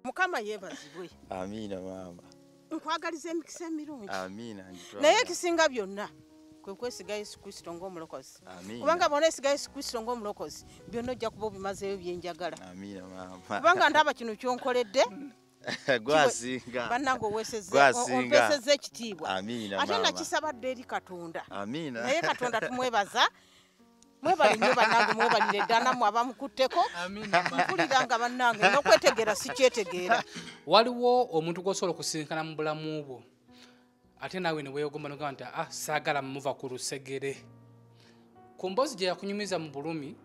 Mukama yebazibwe. Amina maama. Nkwagaliza emikisa emirungi. Amina. Naye kisinga byonna kwe kwesiga Yesu Kristo ng'omulokozi. Kubanga bonna esiga Yesu Kristo ng'omulokozi byonna ojja kuba obimazeeyo byenjagala. Amina maama. Kubanga ndaba kino kyonkoledde. Gwasinga. Bannange ompesezza ekitiibwa. Amina ate maama. nakisabadde eri Katonda. Amina. Naye Katonda tumwebaza. Mwebali nnyo bannange mwebalire ddala mu abamukutteko. Mpuliranga bannange n'okwetegeera si kyetegeera. Waliwo omuntu gw'osobola okusinkana mu bulamu bwo ate naawe ne weeyogomba n'ogamba nti saagala muva ku lusegere. Ku mboozi gye yakunyumiza mu bulumi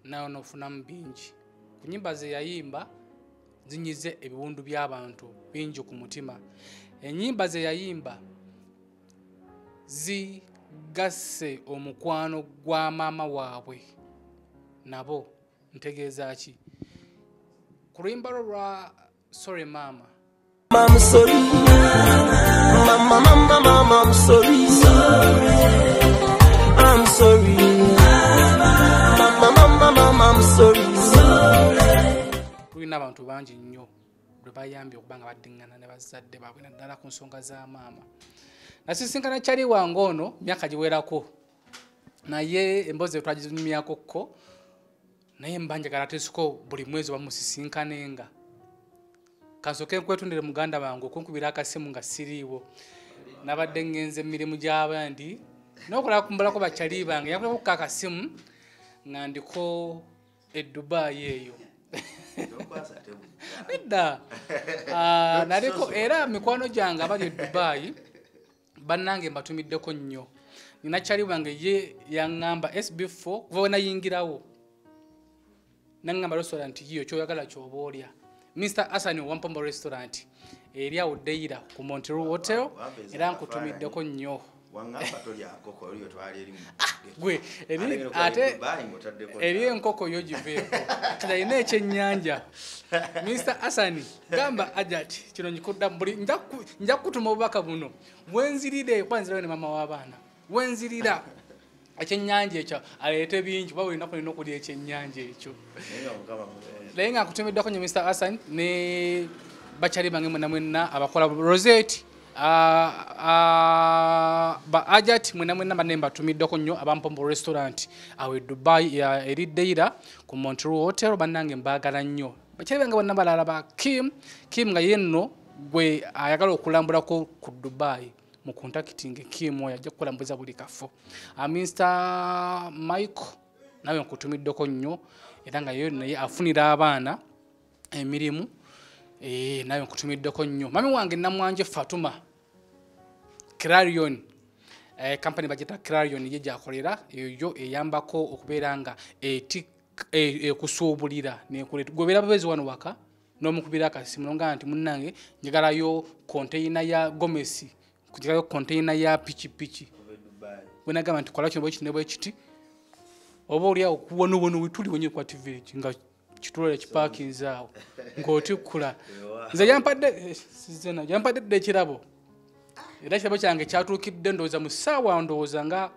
nayo n'ofunamu bingi. Ku nnyimba ze yayimba zinyize ebiwundu by'abantu bingi ku mutima. Ennyimba ze yayimba gasse omukwano gwa maama waabwe nabo ntegeeza ki ku luyimba lwa sorry mama I'm sorry mama I'm sorry I'm sorry mama I'm sorry tulina abantu bangi nnyo lwe bayambye okuba nga baddiŋŋana ne bazadde baabwe naddala ku nsonga za maama. Nasisinkana kyali wange ono myaka giwerako naye emboozi twaginyumyako ko naye mba njagala tesiko buli mwezi bamusisinkanenga kansooke nkwetondere muganda wange okunkubira akasimu nga siriiwo nabadde ngenze emirimu gy'abandi n'okulaba kumbalako bakyali bange yakulako akasimu nga ndiko e Dubai eyo nedda naliko era mikwano gyange abali e Dubai bannange mbatumiddeko nnyo. Nina kyali wange ye yaŋŋamba SB4 kuva we nayingirawo naŋŋamba restaurant yiyo kyoyagala ky'oba olya. Mr. Asani Wampombo restaurant eri awo Deira ku Monterey Hotel era nkutumiddeko nnyo. Gwe eri enkoko yo giveeko kirayina ekyennyanja. Mr. Asani gamba ajati kino nkikudda buli nja kutuma obubaka buno wenzirire kwanzirayo ne mama w'abaana wenzirira ekyennyanja ekyo aleete bingi kuba bulina kulina okulya ekyennyanja ekyo. Naye nga nkutumiddeko nnyo Mr. Asani ne bakyali bange mwenna abakola Rosette ba ajat mwenna banne mbatumiddeko nnyo abampombo restaurant awe Dubai eri Deira ku Monterey Hotel bannange mbaagala nnyo. Bakyali bange bonna balala ba Kim nga yenno gwe ayagala okulambulako ku Dubai mu contacting Kim oyo ajja kukulambuza buli kafo. Mr. Michael nawe nkutumiddeko nnyo era nga yeyo naye afunira abaana emirimu nawe nkutumiddeko nnyo. Mami wange namwanje Fatuma Clarion company bagita Clarion ye gyakolera eyo eyambako okubeera nga kusuubulira gobera babezi wano waka n'omukubira akasimu nga nti munnange njagalayo container ya Gomesi kujagayo container ya pichi bwe nagamba nti kola kino bwe kiti ne bwe kiti oba oli awo kuwono wituli wenye kwa TV nga kitulole kiparkinze awo ng'otikkula nze yampadde ekirabo era ekirabo kyange kyatuukidde ndowooza mu ssaawa ndowooza nga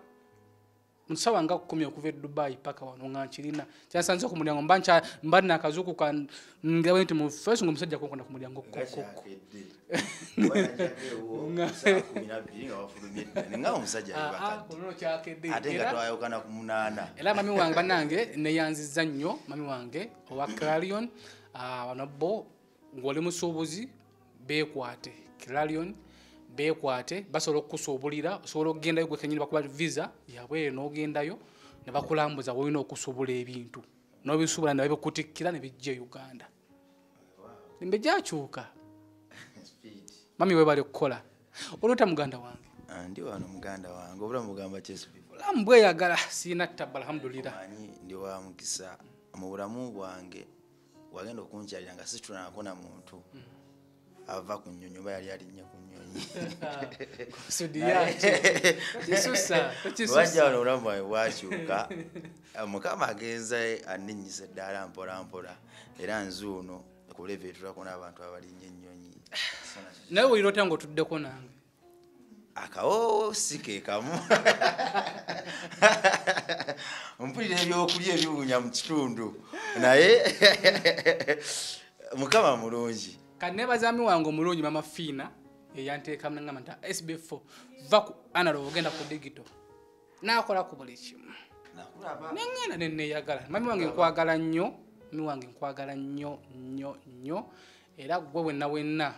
10 okuva e Dubai paka wano nga nkirina kyansanze ku mulyango mba nakazuuku ngirawo nti mu first nga omusajja konkonda ku mulyango kokoko era mami wange bannange neyanziza nnyo mami wange owa Clarion bano bo ng'oli musuubuzi beekwate Clarion beekwate basobola okukusuubulira osobola okugendayo gwe kenyini bakuba visa yabwe n'ogendayo ne bakulambuza wolina okusuubula ebintu n'obisuubula ne babikutikkira ne bijja e Uganda embe gyakyuka mami webale kukola olwota muganda wange ndi wano muganda wange obulamu bugamba kyesibi bulamu bweyagala siina ttaba alhamdulillah ndi wa mukisa mu bulamu bwange wagenda okunkyalira nga situlanako na muntu ava ku nnyonyi oba yali alinnya ku nnyonyi wajja wano obulamu bwawe bwakyuka mukama agenza aninnyisa eddaala mpola mpola era nzuuno kuleva etulako n'abantu abalinnya ennyonyi naye wulira otya ng'otuddeko nange akawo si ke kamu mpulira ebyokulya ebiwunya mu kitundu naye mukama mulungi kanebaza miwango mulungi mama Fina eyanteeka mnangama nta SB4 va ku analog ogenda ku digital nakola ku buli kimu nengenda neneyagala mami wange nkwagala nnyo era gwe wenna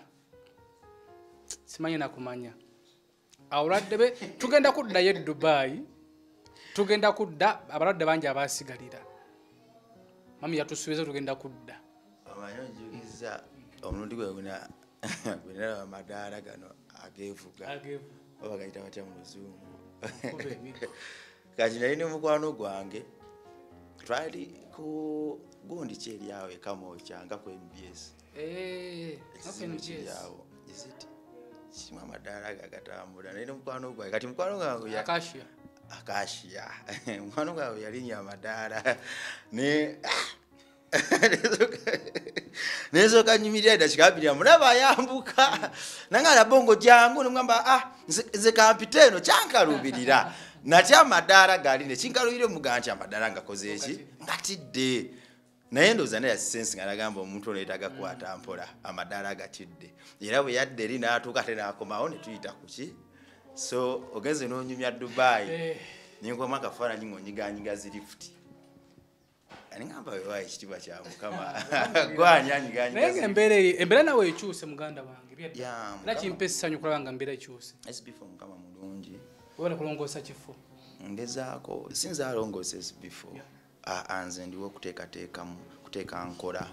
simanyi nakumanya awuladde be tugenda kuddayo e Dubai tugenda kudda abalwadde bangi abasigalira mami yatusuubiza tugenda kudda amanyojugiza omulundi gwe guna amadaala gano ageevuga oba gayita batya mu luzungu kati nali ne mukwano gwange twali ku gundi kyeri awo ekamookya nga ku MBS ekyawo isiti kimu amadaala gagatambula nali ne mukwano gwange kati mukwano gwange akashiya mukwano gwange yalinya amadaala nezoka nyimirira edakika abiri amulaba ayambuka nange alabongo jangu nemugamba nze kampiteeno kyankalubirira natya amadaala gali nekinkalubire mugaa nti amadaala ngakoze eki ngatidde naye ndooza naye yasisensi nga nagamba omuntu ono yetagakwata mpola amadaala gatidde era bwe yadde eri n'atuuka ate n'akomawo ne tuyita ku ki so ogenze n'onyumya Dubai ninkomamu akafaananyi ng'onyiganyiga zirifuti ngamba wewaye ekitiibwa kya Mukama gwanyanyiganyiga embeera nawe ekyuse muganda wange era kimpa essanyu kulaba nga mbeera ekyuse SB4 Mukama mulungi obana kulongoosa kifo ngezaako sinza alongoosa SB4 nze ndiwo okuteekateekamu kuteeka nkola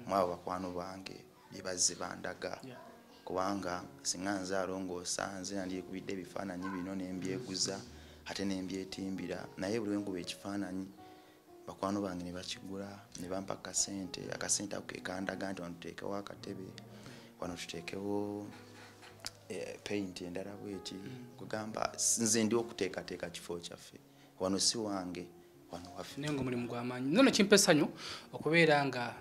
mwabo bakwano bange bye bandaga kubanga singa nze alongoosa nze nandiyekubidde ebifaananyi bino nembyeguza ate nembyetimbira naye buli wenkuba ekifaananyi bakwano bange ne bakigula ne bampa akasente ako kekandaga nti wano tuteekewo akatebe wano tuteekewo paint endala bweti kugamba nze ndi okuteekateeka kifo kyaffe wano si wange wano waffe naye ngaomulimu gw'amaanyi nono kimpa essanyu okubeera nga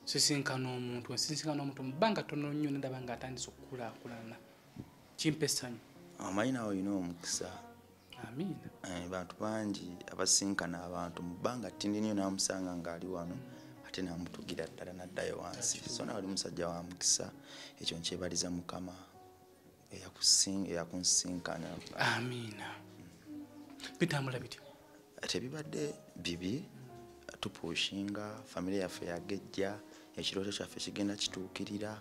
sisinkana omuntu mu bbanga ttono nnyo nendaba nga atandise okukulaakulana kimpa essanyu amanyi nawe olina omukisa amiina bantu bangi abasinkana abantu mu bbanga ttindi nnyo namusanga ng'ali wano ate namutugira ddala naddayo wansi so nawe oli musajja wa mukisa ekyo nkyebaliza Mukama eyakunsinkana amiina bitambula bityo tebibadde bibi tupushinga famire yaffe yagejja ekirooto kyaffe kigenda kituukirira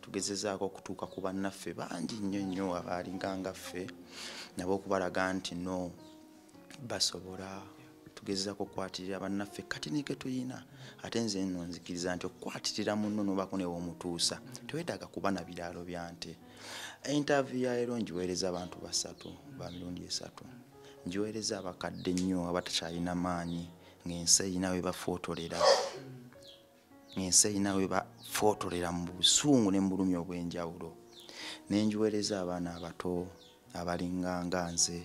tugezezaako okutuuka ku bannaffe bangi nnyo abalinga ffe nabo okubalaga nti no basobola tugezezaako okukwatirira bannaffe kati nike tuyina ate nze nno nzikiriza nti okukwatirira munno nobako newomutuusa teweetaaga kuba na biraalo bya nte interview ya leero njiweereza abantu 3 ba mirundi 3 njiweereza abakadde nnyo abatakyalina maanyi ng'ensi eyina we bafootolera mu busungu ne mu bulumi obw'enjawulo nenjiweereza abaana abato abalinga nga nze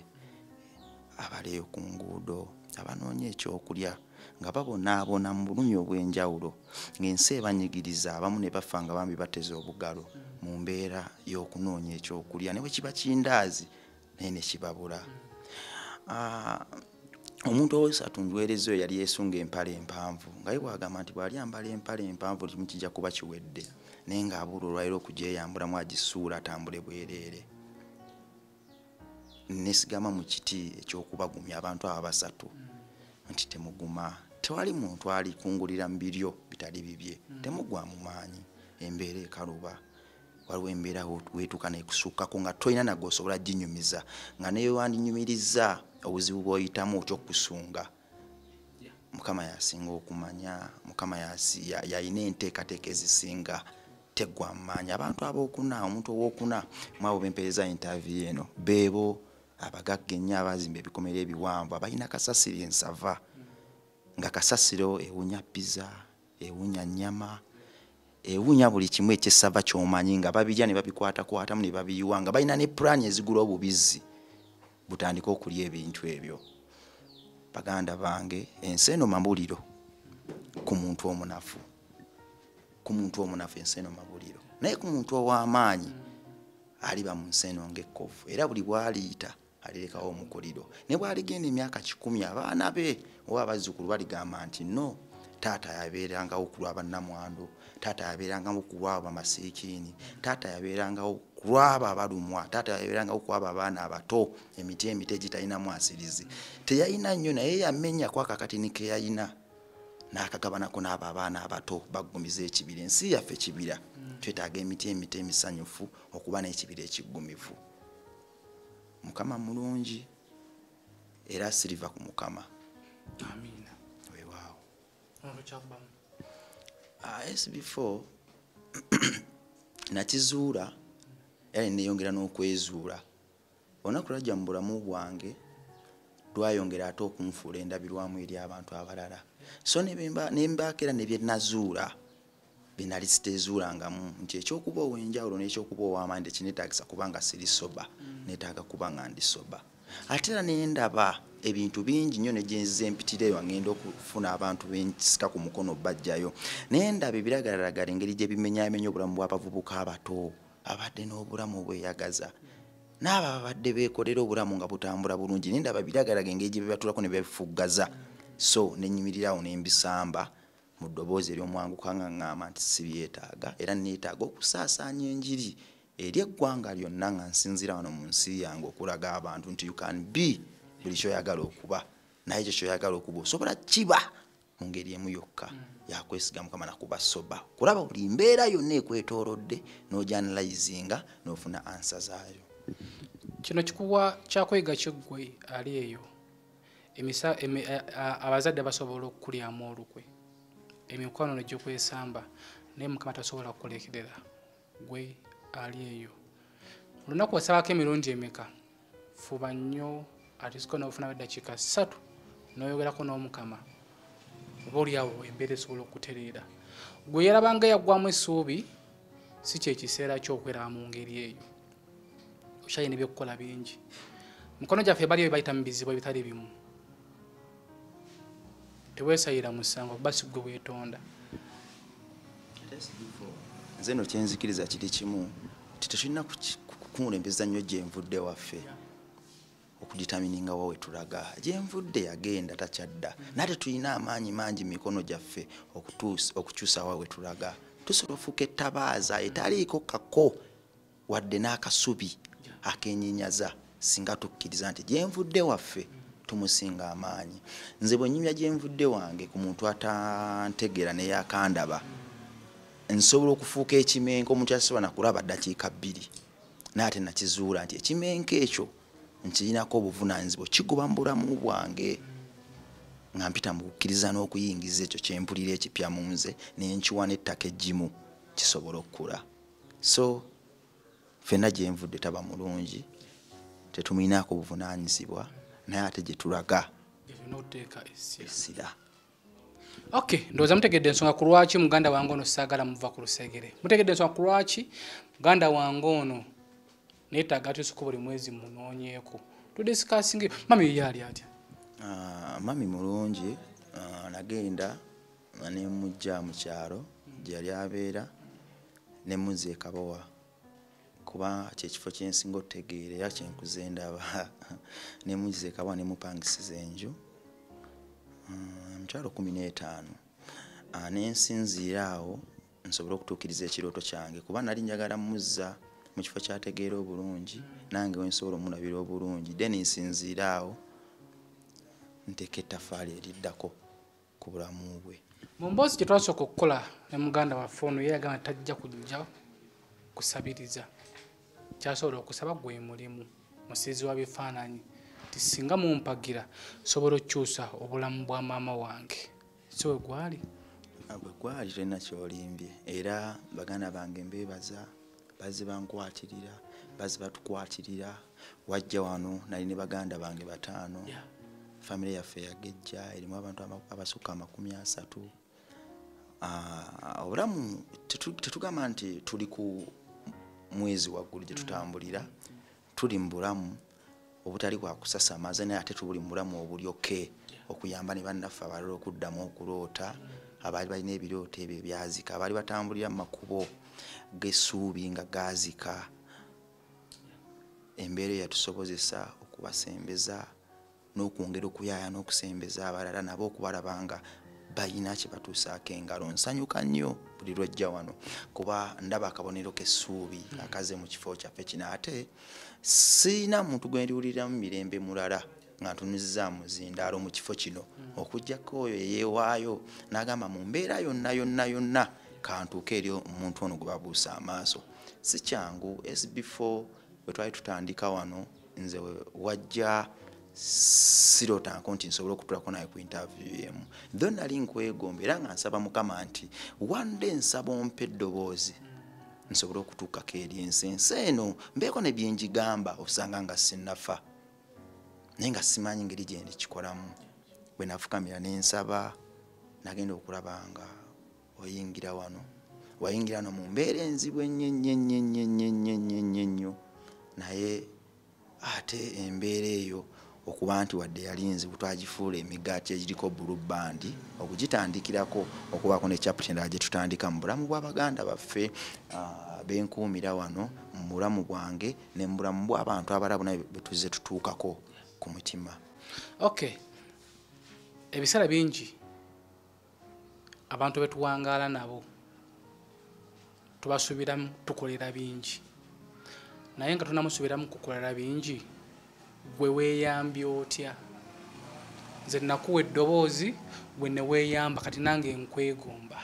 abaleeyo ku nguudo abanoonya ekyokulya nga babonaabona mu bulumi obw'enjawulo ng'ensi ebanyigiriza abamu ne bafa nga bambi bateze obugalo mu mbeera y'okunoonya ekyokulya ne bwe kiba kindaazi naye ne kibabula omuntu ow'esatu njiweereza oyo yali yeesunga empale empanvu nga ye bwagamba nti bw'ali ambala empale empanvu kimu kijja kuba kiwedde naye ng'abula olwaliro okugyeyambulamu agisuula atambule bwereere nesigama mu kiti ekyokubagumya abantu abo 3 nti temuguma tewali muntu ali kungulira mu biryo bitali bibye temugwa mu maanyi embeera ekaluba waliwo embeera weetuuka nekusukako nga tolina nagwe osobola ginyumiza nga neyo wandinyumiriza obuzibu bw'oyitamu okyokusunga Mukama yasinga okumanya Mukama yalina enteekateeka ezisinga teggwa amaanyi abantu abookuna omuntu owookuna mwabo bempeereza interview eno beebo abagagga ennyo abazimba ebikomera ebiwanvu abalina kasasiro ensava nga kasasiro ewunya pizza ewunya nnyama ewunya buli kimu ekyessava ky'omanyi nga babirya ne babikwatakwatamu ne babiyiwa nga balina ne pulaani ezigula obubizzi butandika okulya ebintu ebyo baganda bange ensi eno mabuliro ku muntu omunafu ensi eno mabuliro naye ku muntu ow'amaanyi aliba mu nsi eno ng'ekkovu era buli bw'aliyita alirekawo omukuliro ne bw'aligenda emyaka 10 abaana be oba abazzukulu baligamba nti no taata yabeerangawo kulwa bannamwandu, taata yabeerangawo kulwa bamasiikini, taata yabeerangawo kulwaba abalumwa, taata yabeerangawo kulwaba abaana abato emiti emite gitalinamu asirizi. Teyalina nnyo naye yamenya ku akakatini ke yalina n'akagabanako n'abo abaana abato baggumiza ekibira. Ensi yaffe kibira, twetaaga emiti emite emisanyufu okuba n'ekibira ekiggumivu. Mukama mulungi era siriva ku Mukama. Amina. Weewaawo. SB4 nakizuula era neyongera n'okwezuula. Olunaku lwajja mu bulamu bwange lwayongera ate okunfuula endabirwamu eri abantu abalala. So nembaakera ne bye nazuula bye nali siteezuulangamu nti ekyokuba ow'enjawulo n'ekyokuba ow'amaanyi tekineetaagisa kubanga siri soba, neetaaga kuba nga ndi soba. Ate era ne ndaba ebintu bingi nnyo ne gye nzize empitireyo ngenda okufuna abantu bensika ku mukono bajjayo. Ne ndaba ebiragalagala engeri gye bimenyaamenya obulamu bw'abavubuka abato abadde n'obulamu obweyagaza. N'abo abadde beekolera obulamu nga butambula bulungi ne ndaba biragalaga engeri gye bibatulako ne bebifuggaza. So ne nnyimirirawo ne mbisamba mu ddoboozi ery'omwanguka nga ŋŋamba nti sibyetaaga era neetaaga okusaasaanya enjiri eri eggwanga lyonna nga nsinzira wano mu nsi yange okulaga abantu nti you can be buli kyoyagala okuba, naye ekyo kyoyagala okuba osobola kiba mu ngeri emu yokka yakwesiga Mukama nakuba soba. Kulaba buli mbeera yonna ekwetoolodde n'ogyanalyzinga n'ofuna ansa zaayo. Kino kikuwa kyakwega kiggwe ali eyo abazadde basobola okukulyamu olukwe emikwano negyokwesamba naye Mukama tasobola kukulekerera gwe ali eyo. Olunaku wasabako emirundi emeka fuba nnyo atisiko n'ofuna eddakiika 3 n'oyogerako n'Omukama oba oliawo embeera esobola okutereera. Gwe yarabanga yaggwamu essuubi si kyekiseera ky'okweraba mu ngeri eyo. Okyalina ebyokukola bingi. Mukono gyaffe baliyo bayita mu bizibu ebitali bimu. Teweesayira musango kuba si gwe weetonda. Nze no kyenzikiriza kiri kimu nti tetulina kukulembeza nnyo gye nvudde waffe okuditamininga wawe tulaga. Gye nvudde yagenda takyadda nate tulina amaanyi mangi mikono gyaffe okukyusa wawe tulaga. Tusobola ofuuka ettabaaza etaliiko kako wadde n'akasubi akenyenyaza singa tukkiriza nti gye nvudde waffe tumusinga amaanyi. Nze bwe nnyumya gye nvudde wange ku muntu atantegeera neyakandaba nsobola okufuuka ekimenke omuntu asobola nakulaba ddakiika 2 naate nakizuula nti ekimenke ekyo nkirinako obuvunaanyizibwa kigoba mu bulamu bwange nga mpita mu kukkiriza n'okuyingiza ekyo kyempulira ekipya mu nze nenkiwa n'ettaka eggimu kisobola okukula. So ffenna gye nvudde taba mulungi tetumuyinaako obuvunaanyizibwa naye ate gye tulaga essira. Okay, ndowooza mutegedde ensonga ku lwaki muganda wange ono saagala muva ku lusegere. Mutegedde ensonga ku lwaki muganda wange ono neetaaga atuusuka buli mwezi munoonyeeko. Tudisikasinge mami ye yali atya? Mami mulungi, nagenda ne mujja mu kyalo gye yali abeera ne muzza e Kabowa kuba kyekifo kyensinga otegeera era kyenkuze ndaba. Ne muzza e Kabowa ne mupangisiza enju emitwalo 15 nensinziira awo nsobola okutuukiriza ekirooto kyange kuba nali njagala muzza mu kifo kyategeera obulungi nange wensobola omulabira obulungi then nsinziira awo nteeka ettafaali eriddako ku bulamu bwe. Mu mboozi gye twasooka okukola ne muganda waffe ono ye yagamba tajja kujja kusabiriza kyasobola okusaba gwe mulimu musizi wa bifaananyi ti singa mumpagira sobola okukyusa obulamu bwa maama wange. Si we gwali? Bwe gwali tolina kyolimbye era baganda bange mbeebaza bazze bankwatirira bazze batukwatirira. Wajja wano nali ne baganda bange 5 famire yaffe yagejja erimu abantu abasukka 30. Obulamu tetugamba nti tuli ku mwezi waggulu gye tutambulira, tuli mu bulamu obutali bwa kusasamaza naye ate tuli mu bulamu obulyoke okuyamba ne bannaffe abalala okuddamu okuloota abaali balina ebirooto ebyo ebyazika abaali batambulira mu makubo g'essuubi nga gaazika. Embeera yatusobozesa okubasembeza n'okwongera okuyaaya n'okusembeza abalala nabo okubalaba nga bayina kye batuusaako engalo. Nsanyuka nnyo buli lwojja wano kuba ndaba akabonero k'essuubi akaze mu kifo kyaffe kino, ate siina muntu gwe ndiwuliramu mirembe mulala nga ntunuzzaamu zindaalo mu kifo kino okuggyako oyo eyeewaayo n'agamba mu mbeera yonna kantuuke eri omuntu ono gwe babuusa amaaso. Si kyangu. SB4 bwe twali tutandika wano nze wajja sirotanko nti nsobola okutulako naye ku interview emu, tho nali nkwegomba era nga nsaba Mukama nti wande nsaba ompe eddoboozi nsobola okutuukako eri ensi eno mbeeko ne bye njigamba osanga nga sinnafa naye nga simanyi ngeri gye ndikikolamu. Bwe nafukamira ne nsaba nagenda okulaba nga oyingira wano, wayingira no mu mbeera enzibu ennyo, naye ate embeera eyo okuba nti wadde yali nzibu twagifuula emigaati egiriko blue band okugitandikirako okubaako ne chapter endala gye tutandika mu bulamu bw'Abaganda baffe benkuumira wano mu bulamu bwange ne mu bulamu bw'abantu abalala bonna bwe tuzze tutuukako ku mutima. Okay, ebiseera bingi abantu betuwangaala nabo tubasuubiramu tukolera bingi, naye nga tunamusuubiramu kukolera bingi gwe weeyambye otya? Nze nakuwa eddoboozi gwe ne weeyamba, kati nange nkwegomba.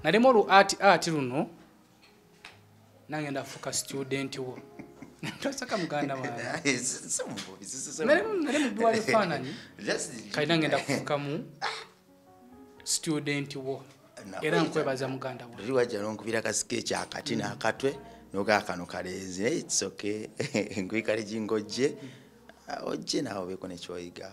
Nalema ati luno nange ndafuuka student wo tosaka muganda wange nali mubiwala efaananyi kati nange ndakufuukamu student wo era nkwebaza muganda wo. Luli wajja nonkubira kasike ekyakati n'akatwe noga kano kaleze it's okay ngwikale jingojje ojje nawe beko nekyoyiga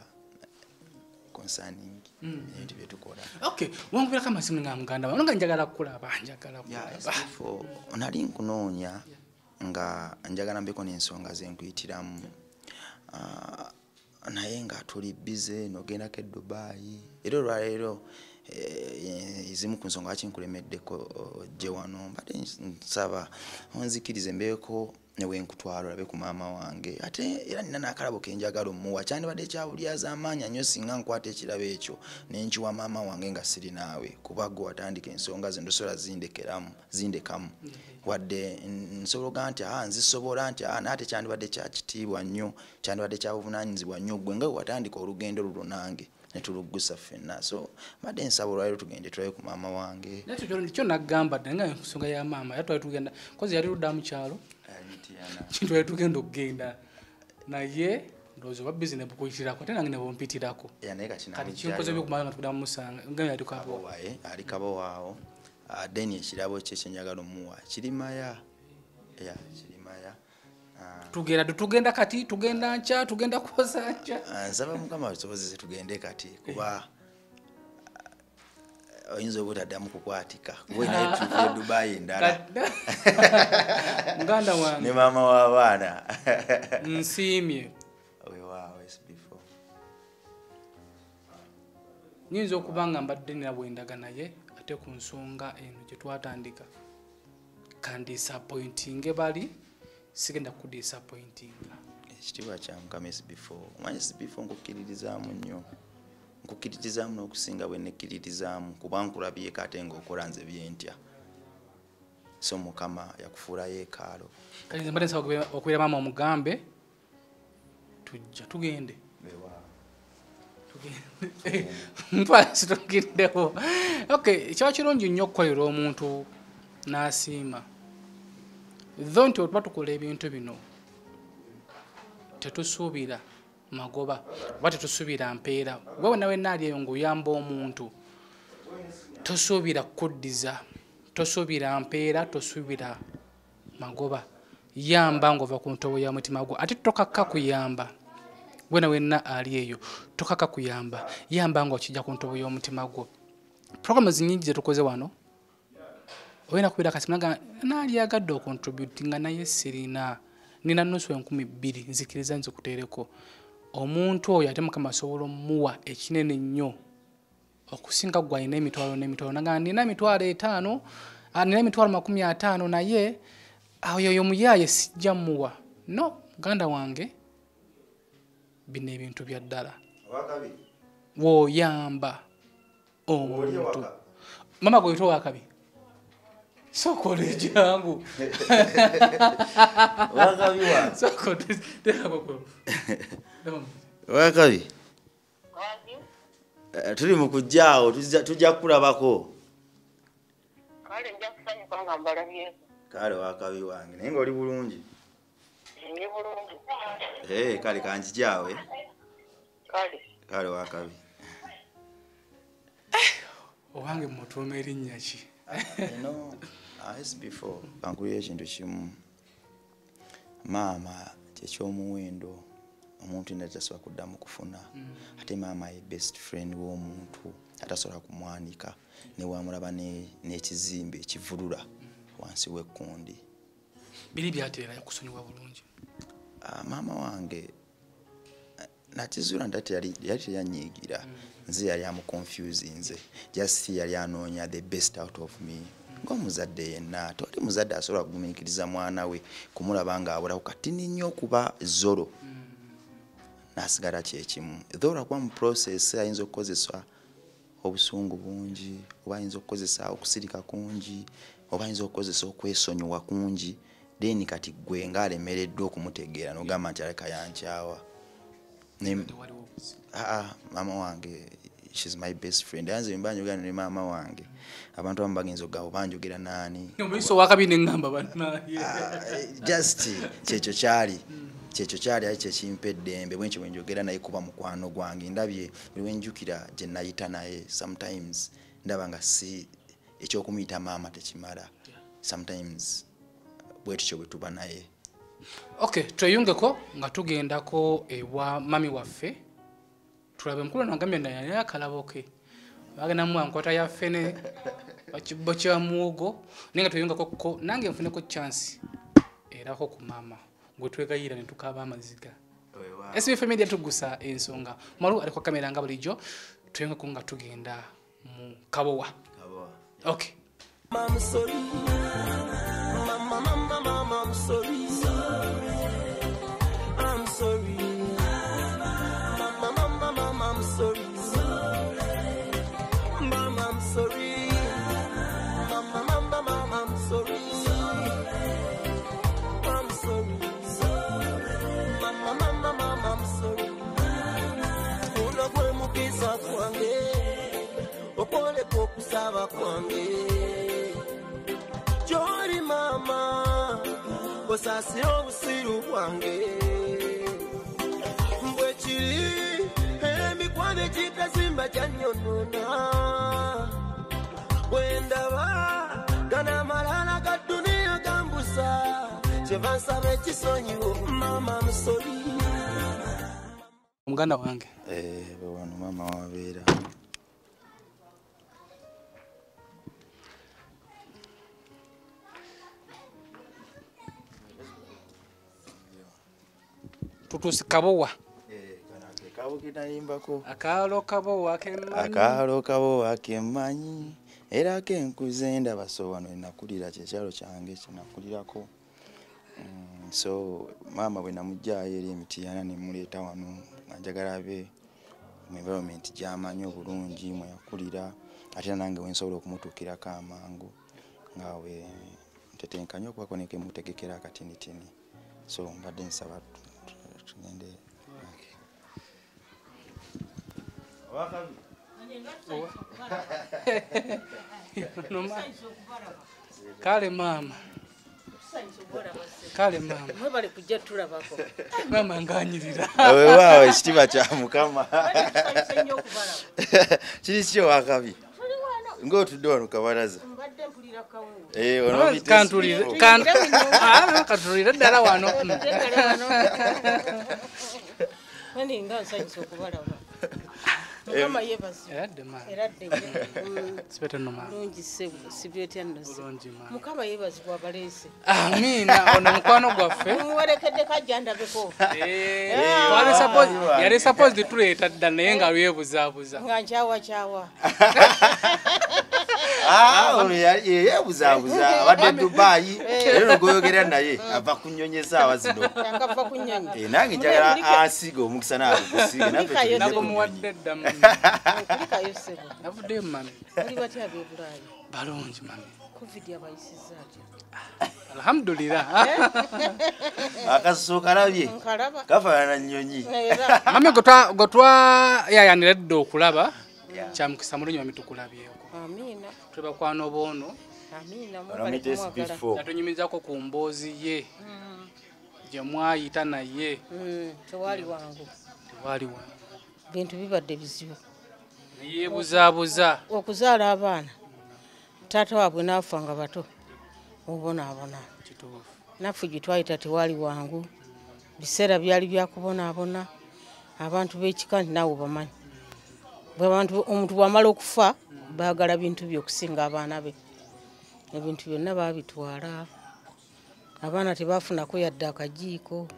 concerning ebintu byetukola. Okay, wangubira kama simu nga muganda wange nga njagala kulaba SB4 nali nkunoonya nga njagala mbeko n'ensonga ze nkuyitiramu naye nga tuli bize nogendako e Dubai era olwaleero izimu ku nsonga kinkulemeddeko gye wano mbadde nsaba onzikirize mbeeko newe nkutwala olabe ku maama wange ate era nina n'akalabo kenjagala omuwa kyandibadde kyabulyaza amaanyi nnyo singa nkwata ekirabo ekyo nenkiwa maama wange nga siri naawe kuba gwe watandika ensonga ze ndosobola zindekamu wadde nsobola nti nzisobola nti naate kyandibadde kyakitiibwa nnyo kyandibadde kyabuvunaanyizibwa nnyo gwe nga watandika olugendo lulo nange netulugusa ffenna. So mbadde nsaba olwaleero tugende tulabe ku maama wange. Kyo nagamba nga ensonga ya maama era twali tugenda kozi yali ludda mu kyalo twali tugenda okugenda naye ndowooza oba bizi ne bukuyitirako ate nange ne bumpitirako kati kinkoze byokumala nga tugenda mumusanga nga yali kabowaye ali kabowaawo deni ekirabo kye kyenjagala omuwa kirimaya kirimaya tugenda kati tugenda nca tugenda kwoza nca nsaba Mukama tusobozese tugende kati kuba oyinza obutaddamu kukwatika kuba naye tuve Dubai ndala muganda wange ne maama w'abaana nsiimye wewaawo SB4 nyinza okuba nga mbadde nabwendaga naye ate ku nsonga eno gye twatandika kandisappointinge bali sigenda kudisappointinga. Ekitiibwa kya Mukama SB4 omanye SB4 nkukkiririzaamu nnyo nkukkiririzaamu n'okusinga bwe nekkiririzaamu kuba nkulabyeko ate ng'okola nze byentya so Mukama yakufuula yeekaalo. Kati nze mbadde nsaba okubeera maama omugambe tujja tugende ntwasitugiddewo. Okay, kiba kirungi nnyo okukolera omuntu n'asiima tho nti otuba tukola ebintu bino tetusuubira magoba oba tetusuubira mpeera wewe nawe naali eyo ng'oyamba omuntu tosuubira kuddiza tosuubira mpeera tosuubira magoba yamba ng'ova ku ntobo ya mutima gwo ate tokakka kuyamba wena wenna ali eyo tokakka kuyamba yamba ng'okijja ku ntobo y'omutima gwo. Programu zinyingi ze tukoze wano oyina kubeera kasimu naali agadde okontributinga naye sirina nina nusu 2,000 nzikiriza nzikuteereko omuntu oyo ate Mukama asobola omuwa ekinene nnyo okusinga gwe alina emitwalo naga nina emitwalo 5 nina emitwalo 50 naye oyo muyaaye sijja muwa no muganda wange bino ebintu bya ddala woyamba omuntu mama goyito wakabi sokole jangu wakabi wa sokole ndako wakabi tuli mu kujjaawo tujja kulabako kale nja kusanya kwanga mbalabye kale wakabi wange naye ng'oli bulungi ndi bulungi kale kanjijaawe kale wakabi owange mutuuma erinnya ki eno SB4 kankulira ekintu kimu maama kyekyomuwendo omuntu natasobola kuddamu kufuna ate maama ye best friend w'omuntu atasobola kumwanika newamulaba n'ekizimbe ekivulula wansi w'ekkundi biri byateera yakusonyiwa bulungi maama wange nakizuula nti yali teyanyiigira nze yali amuconfuse nze just yali anoonya the best out of me ng'omuzadde yenna tewali muzadde asobola kugumiikiriza mwana we kumulaba ng'abulawo katini nnyo okuba zolo n'asigala kyekimu though lwakuba mu process ayinza okukozesa obusungu bungi oba ayinza okukozesa okusirika kungi oba ayinza okukozesa okwesonyiwa kungi then kati gwe ng'alemereddwa okumutegeera n'ogamba nti aleka yankyawa maama wange she's my best friend yanze mbanjogera ne maama wange abantu abamu bagenza ogabo banjogera naani omaiso wakabi neŋŋamba bannaye just kyekyo kyali ayi kyekimpa eddembe bwenkyo bwe njogera naye kuba mukwano gwange ndabye buli wenjukira gye nayita naye sometimes ndaba nga si ekyokumuyita maama tekimala sometimes bwetutyo bwe tuba naye. Okay, tweyungeko nga tugendako ewa mami waffe tulabe mukulu nagambye naye akalabo ke bagenda mu ankwata ya ffene bakibbo kya muwogo nenga tweyungako ko nange nfuneko chance era ko ku mama gwe twegayira ne tukaba amaziga. SB4 MEDIA tugusa ensonga malu aliko kamera nga bulijjo tweyungako nga tugenda mu kabowa. Okay. I'm sorry. Mama, I'm sorry. I'm sorry. Mama, I'm sorry. Mama, I'm sorry. Mama, I'm sorry. I'm sorry. Mama, I'm sorry. Uno kwe mukisa kwange, okole kokusaba kwange. Jori mama, osasiro obusiru bwange. Mbwe kiri, emikwane kitazimba kyanyonona. Bwendaba, gana malala ga dunia gambusa. Kyeva nsaba ekisonyiwo, mama I'm sorry. Muganda wange. Wano mama wabeera. Tutusi kabowa. Kabo kinalimbako. Akalo kabowa kemanyi. Akalo kabowa kemanyi. Era kenkuze ndaba so wano nakulira kyekyalo kyange kinakulirako. So mama bwe namujjaayo eri emitiyana ne muleeta wano njagala abe mu environment gy'amanyi obulungi mwe yakulira ate nange wensobola okumutuukirako amangu nga we ntetenkanya okubako neke mutegekera akatinitini. So mbadde nsaba tugende. Wakabi. Kale mama. Kale mama. Mwebale kujja tulabako. Mama nganyirira. Waawe ekitiibwa kya Mukama. Kiri kyo Wakabi. Ng'otudde wano kabalaza. Mbadde mpulira kawungu. Ono kantulire katulire ddala wano. Nani nga nsanyusa okubalaba. Mukama yebazi. Eradde Sipete noma. Lungi sibyetya nnoze. Mukama yebazibwa abaleese. Amina ono mukwano gwaffe. Muwerekedde kajja ndabeko. Yali supposed tuleeta dda naye nga lwebuzaabuza. Nga nkyawa. yebuzabuza abadde Dubai era ngoyogera naye ava kunyonyeza awazino yakava kunyonyi nange njagala asiga omukisa nakusiga nako muwadde ddamu kulika yosebo navudde mami oli batya abebulayi balungi mami covid yabayisiza atya alhamdulillah akasuso kalabye nkalaba kafaanana nnyonyi era mami gotwa yayanira dde okulaba kyamukisa mulungi mami tukulabyeko amina twebakwano boono amina Olamide SB4 natunyumizako ku mboozi ye gye mwayita naye tewali wangu tewali wa bintu bibadde bizibu yeebuzaabuza okuzaala abaana taata waabwe naafa nga bato obonaabona kituufu naffe gye twayita tewali wangu biseera byali byakubonaabona abantu b'ekika naawe bamanyi omuntu bwamala okufa baagala bintu bye okusinga abaana be ebintu byonna baabitwala abaana tebaafunako yadde akajiiko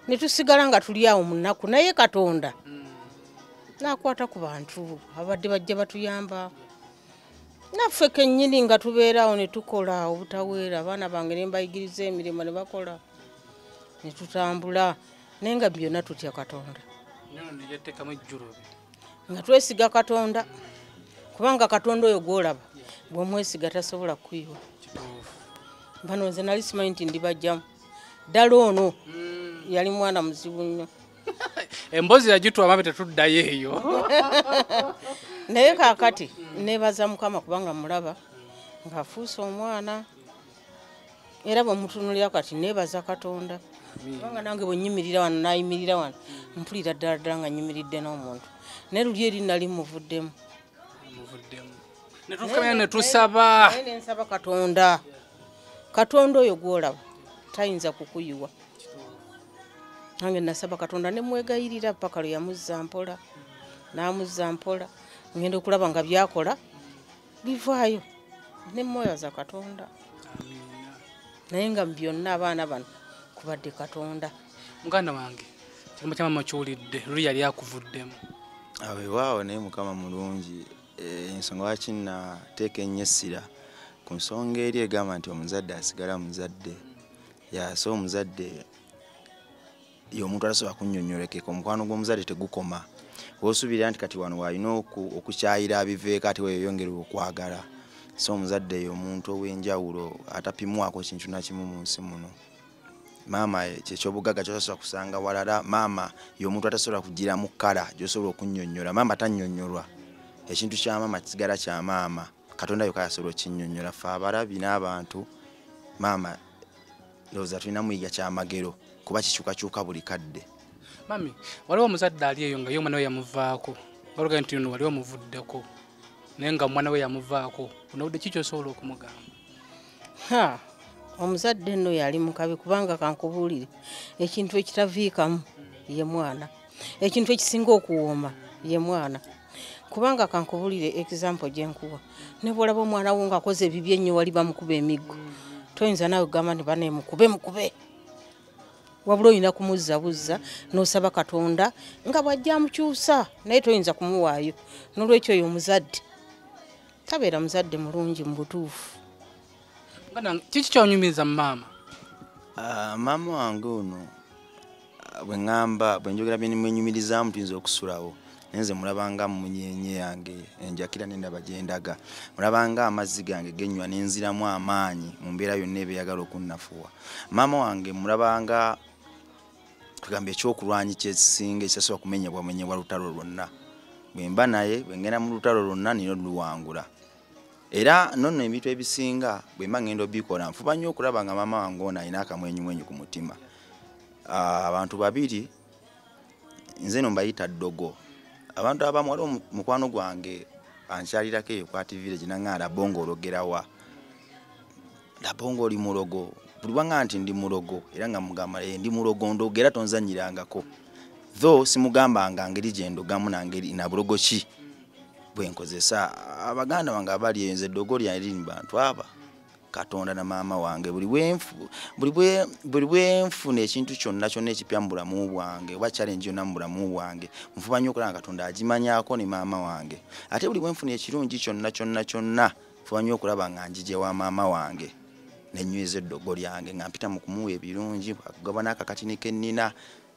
ne tusigala nga tuli awo mu nnaku naye Katonda n'akwata ku bantu abadde bajja batuyamba naffe kennyini nga tubeerawo ne tukola obutaweera abaana bange ne mbayigiriza emirimu ne bakola ne tutambula naye nga byonna tutya Katonda nga twesiga Katonda kubanga Katonda oyo gwolaba bw'omwesiga tasobola kuyiwa bano nze nali simanyi nti ndibajjamu ddala ono yali mwana muzibu nnyo emboozi yagitwa mabe tetuddayo eyo naye kaakati neebaza Mukama kubanga mulaba ng'afuuse omwana era bwemutunulira kati neebaza Katonda kubanga nange bwe nnyimirira wano nayimirira wano mpulira ddala ddala nga nnyimiridde n'omuntu naye luli eri nali muvuddemu netufukamira ne tusaba naye nensaba Katonda Katonda oyo gwolaba tayinza kukuyiwa nange nasaba Katonda ne mwegayirira paka lwe yamuzza mpola n'amuzza mpola ngenda okulaba nga byakola bivaayo ne mwebaza Katonda naye nga byonna abaana bano kubadde Katonda muganda wange kigambo kya Maama ky'owulidde luli yali akuvuddemu awewaawo naye Mukama mulungi ensonga lwaki nateeka ennyo essira ku nsonga eri egamba nti omuzadde asigala muzadde so omuzadde y'omuntu atasobola kunnyonnyolekeka omukwano gw'omuzadde tegukoma wosuubirira nti kati wano walina okukyayira abiveeko ate weyeyongera okwagala so omuzadde y'omuntu ow'enjawulo atapimwako kintu nakimu mu nsi muno maama kyekyobugaga kyotasobola kusanga walala maama y'omuntu atasobola kugiramu kkala gyosobola okunnyonnyola maama tannyonnyolwa ekintu kya maama kisigala kya maama Katonda yokka yasobola okinnyonnyola ffe abalabi n'abantu maama ndowooza tulina muyiga kyamagero kuba kikyukakyuka buli kadde mami waliwo omuzadde ali eyo nga ye omwana we yamuvaako baloga nti no waliwo omuvuddeko naye nga omwana we yamuvaako onawudde ki kyosobola okumugamba omuzadde nno yali mukabi kubanga kankubuulire ekintu ekitaviikamu ye mwana ekintu ekisinga okuwooma ye mwana kubanga kankubuulire example gyenkuwa ne bwolaba omwana wo ng'akoze ebibi ennyo wali bamukuba emiggo toyinza nawe kugamba nti bane mukube wabula olina kumuzzabuza n'osaba Katonda nga bw'ajja amukyusa naye toyinza kumuwaayo n'olwekyo oyo omuzadde tabeera muzadde mulungi mu butuufu kiki kyonyumiza maama maama wange ono bwe njogera byenyumirizaamu tuyinza okusulawo nenze mulabanga munyenye yange enjakira nendaba gyendaga mulabanga amazzi gange genywa nenziramu amaanyi mu mbeera yonna ebeyagala okunnafuwa maama wange mulabanga tugamba ekyokulwanyi kyekisinga ekitasobola kumenyebwamenyebwa lutalo lwonna bwe mba naye bwe ngenda mu lutalo lwonna nino luwangula era nonno ebintu ebisinga bwe mba ngenda obikola nfuba nnyo okulaba nga maama wange ono alina akamwenyumwenyu ku mutima abantu babiri nze no mbayita ddogo abantu abamu waliwo mukwano gwange ankyalirako eyo kwa TV ginaŋŋaala bongo ologerawa labongo oli mulogo buli wanga nti ndi mulogo era nga mugamba ndi mulogo ndogera tonzanyirangako though simugambanga ngeri gye ndogamu nangeri na bulogo ki bwe nkozesa abaganda bange abali nze ddogo lyali bantu aba Katonda na maama wange buli bwenfuna ekintu kyonna ekipya mu bulamu bwange oba challenge yonna mu bulamu bwange nfuba nnyo okulaba Katonda agimanyako ne maama wange ate buli bwenfuna ekirungi kyonna nfuba nnyo okulaba nga njije wa maama wange nenyweza eddogo lyange nga mpita mu kumuwa ebirungi akugaba n'akakatini ke nnina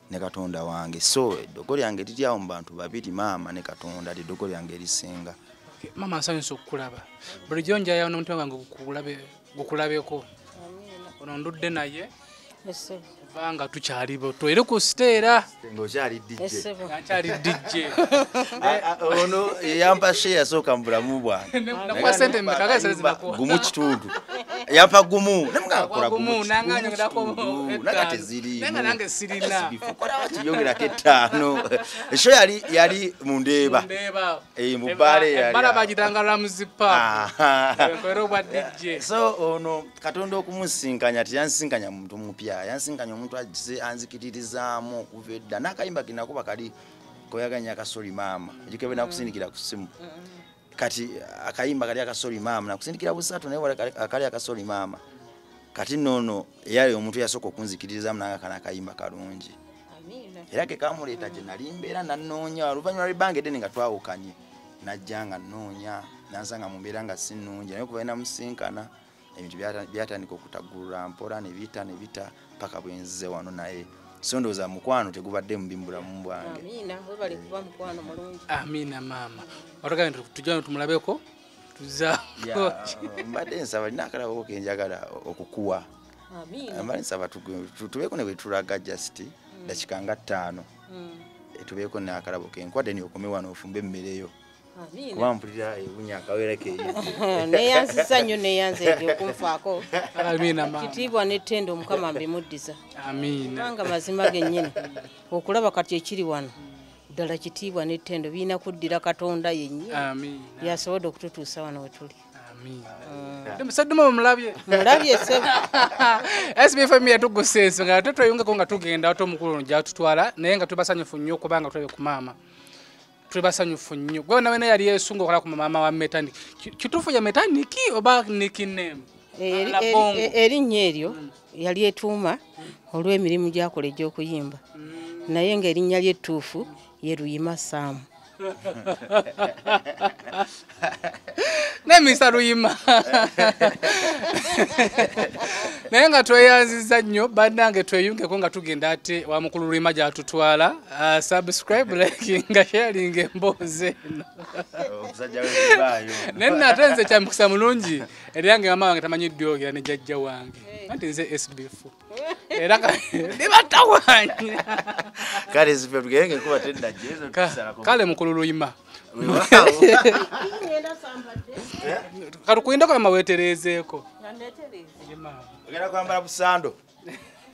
ne Katonda wange so eddogo lyange liri awo mu bantu babiri maama ne Katonda eddogo lyange erisinga. Mama nsanyusa okukulaba bulijjo njayawo n'omutima gwange gukulabeko ono ndudde naye kubanga tukyali bato era ku siteera ng'okyali DJ ono yampa share yasooka mu bulamu bwange nakuwa sente mmeka zibako gumu kitundu yampa gumu namugakola gumu nanganya ngako nakate ziri nange sirina kola bakiyongerako ettaano esho yali mu ndeeba mu bbaale yali bala bagitangala muzipa kwero bwa DJ so ono Katonda okumusinkanya tiyansinkanya muntu mupya yansinkanya omuntu anzikiririzaamu okuva edda n'akayimba kinakuba kali koyaganya akasoli maama ekikebe nakusindikira ku ssimu kati akayimba kali akasoli maama nakusindikira busatu naye akali akasoli maama kati nono yali omuntu yasooka okunzikiririzaamu nanga kana akayimba kalungi era ke kamuleeta gye nali mbeera nannoonya oluvannyuma lw'ebbanga eddene nga twawukanye najja nga nnoonya nansanga mu mbeera nga si nnungi naye kuba namusinkana ebintu byatandika okutaggulula mpola ne bita paka bwenzize wano naye so ndowooza mukwano tegubadde mubi mu bulamu bwange. Webale kuba mukwano mulungi. Amina maama otugambye tujja tumulabeko tuza mbadde nsaba nina akalabo ke njagala okukuwa mbadde nsaba tubeeko ne bwe tulaga just dakika nga 5 tubeeko ne akalabo ke nkwadde ni okome wano ofumbe emmere kuba mpulira ebunya akawereke neyansiza nnyo neyanze ebyo okunfaako amina kitiibwa n'ettendo Mukama mbimuddiza amina kubanga mazima gennyini okulaba kati ekiri wano ddala kitiibwa n'ettendo birina kuddira Katonda yennyini yasobodde okututuusa wano we tuli. Musadduma mulabye sebo SB4 MEDIA tuguseeso nga totoyungako nga tugenda ato mukulu njatutwala naye nga tubasanyufu nnyo kubanga tulabe ku maama tubasanyufu nnyo gwe nawe yali yesunga okola ku maama wa Metanic kituufu ya Metanic oba nickname erinnya eryo yali etuuma olw'emirimu gy'akola egy'okuyimba naye ng'erinnya ly'ettuufu ye Luyima Saamu Mr. Luyima naye nga tweyanziza nnyo bannange tweyungeko nga tugenda ate wa mukulu Luyima gy'atutwala subscribe like nga sharing emboozi eno naye nate nze kyamukisa mulungi eryange mama wange tamanyi ddyoogera ne jjajja wange anti nze SB4 era ndibatawanya kale zipe tugenge kuba tenda jezo kale mukulu Luyima katukuyinda kwa maweterezeeko ogenda kwambala busando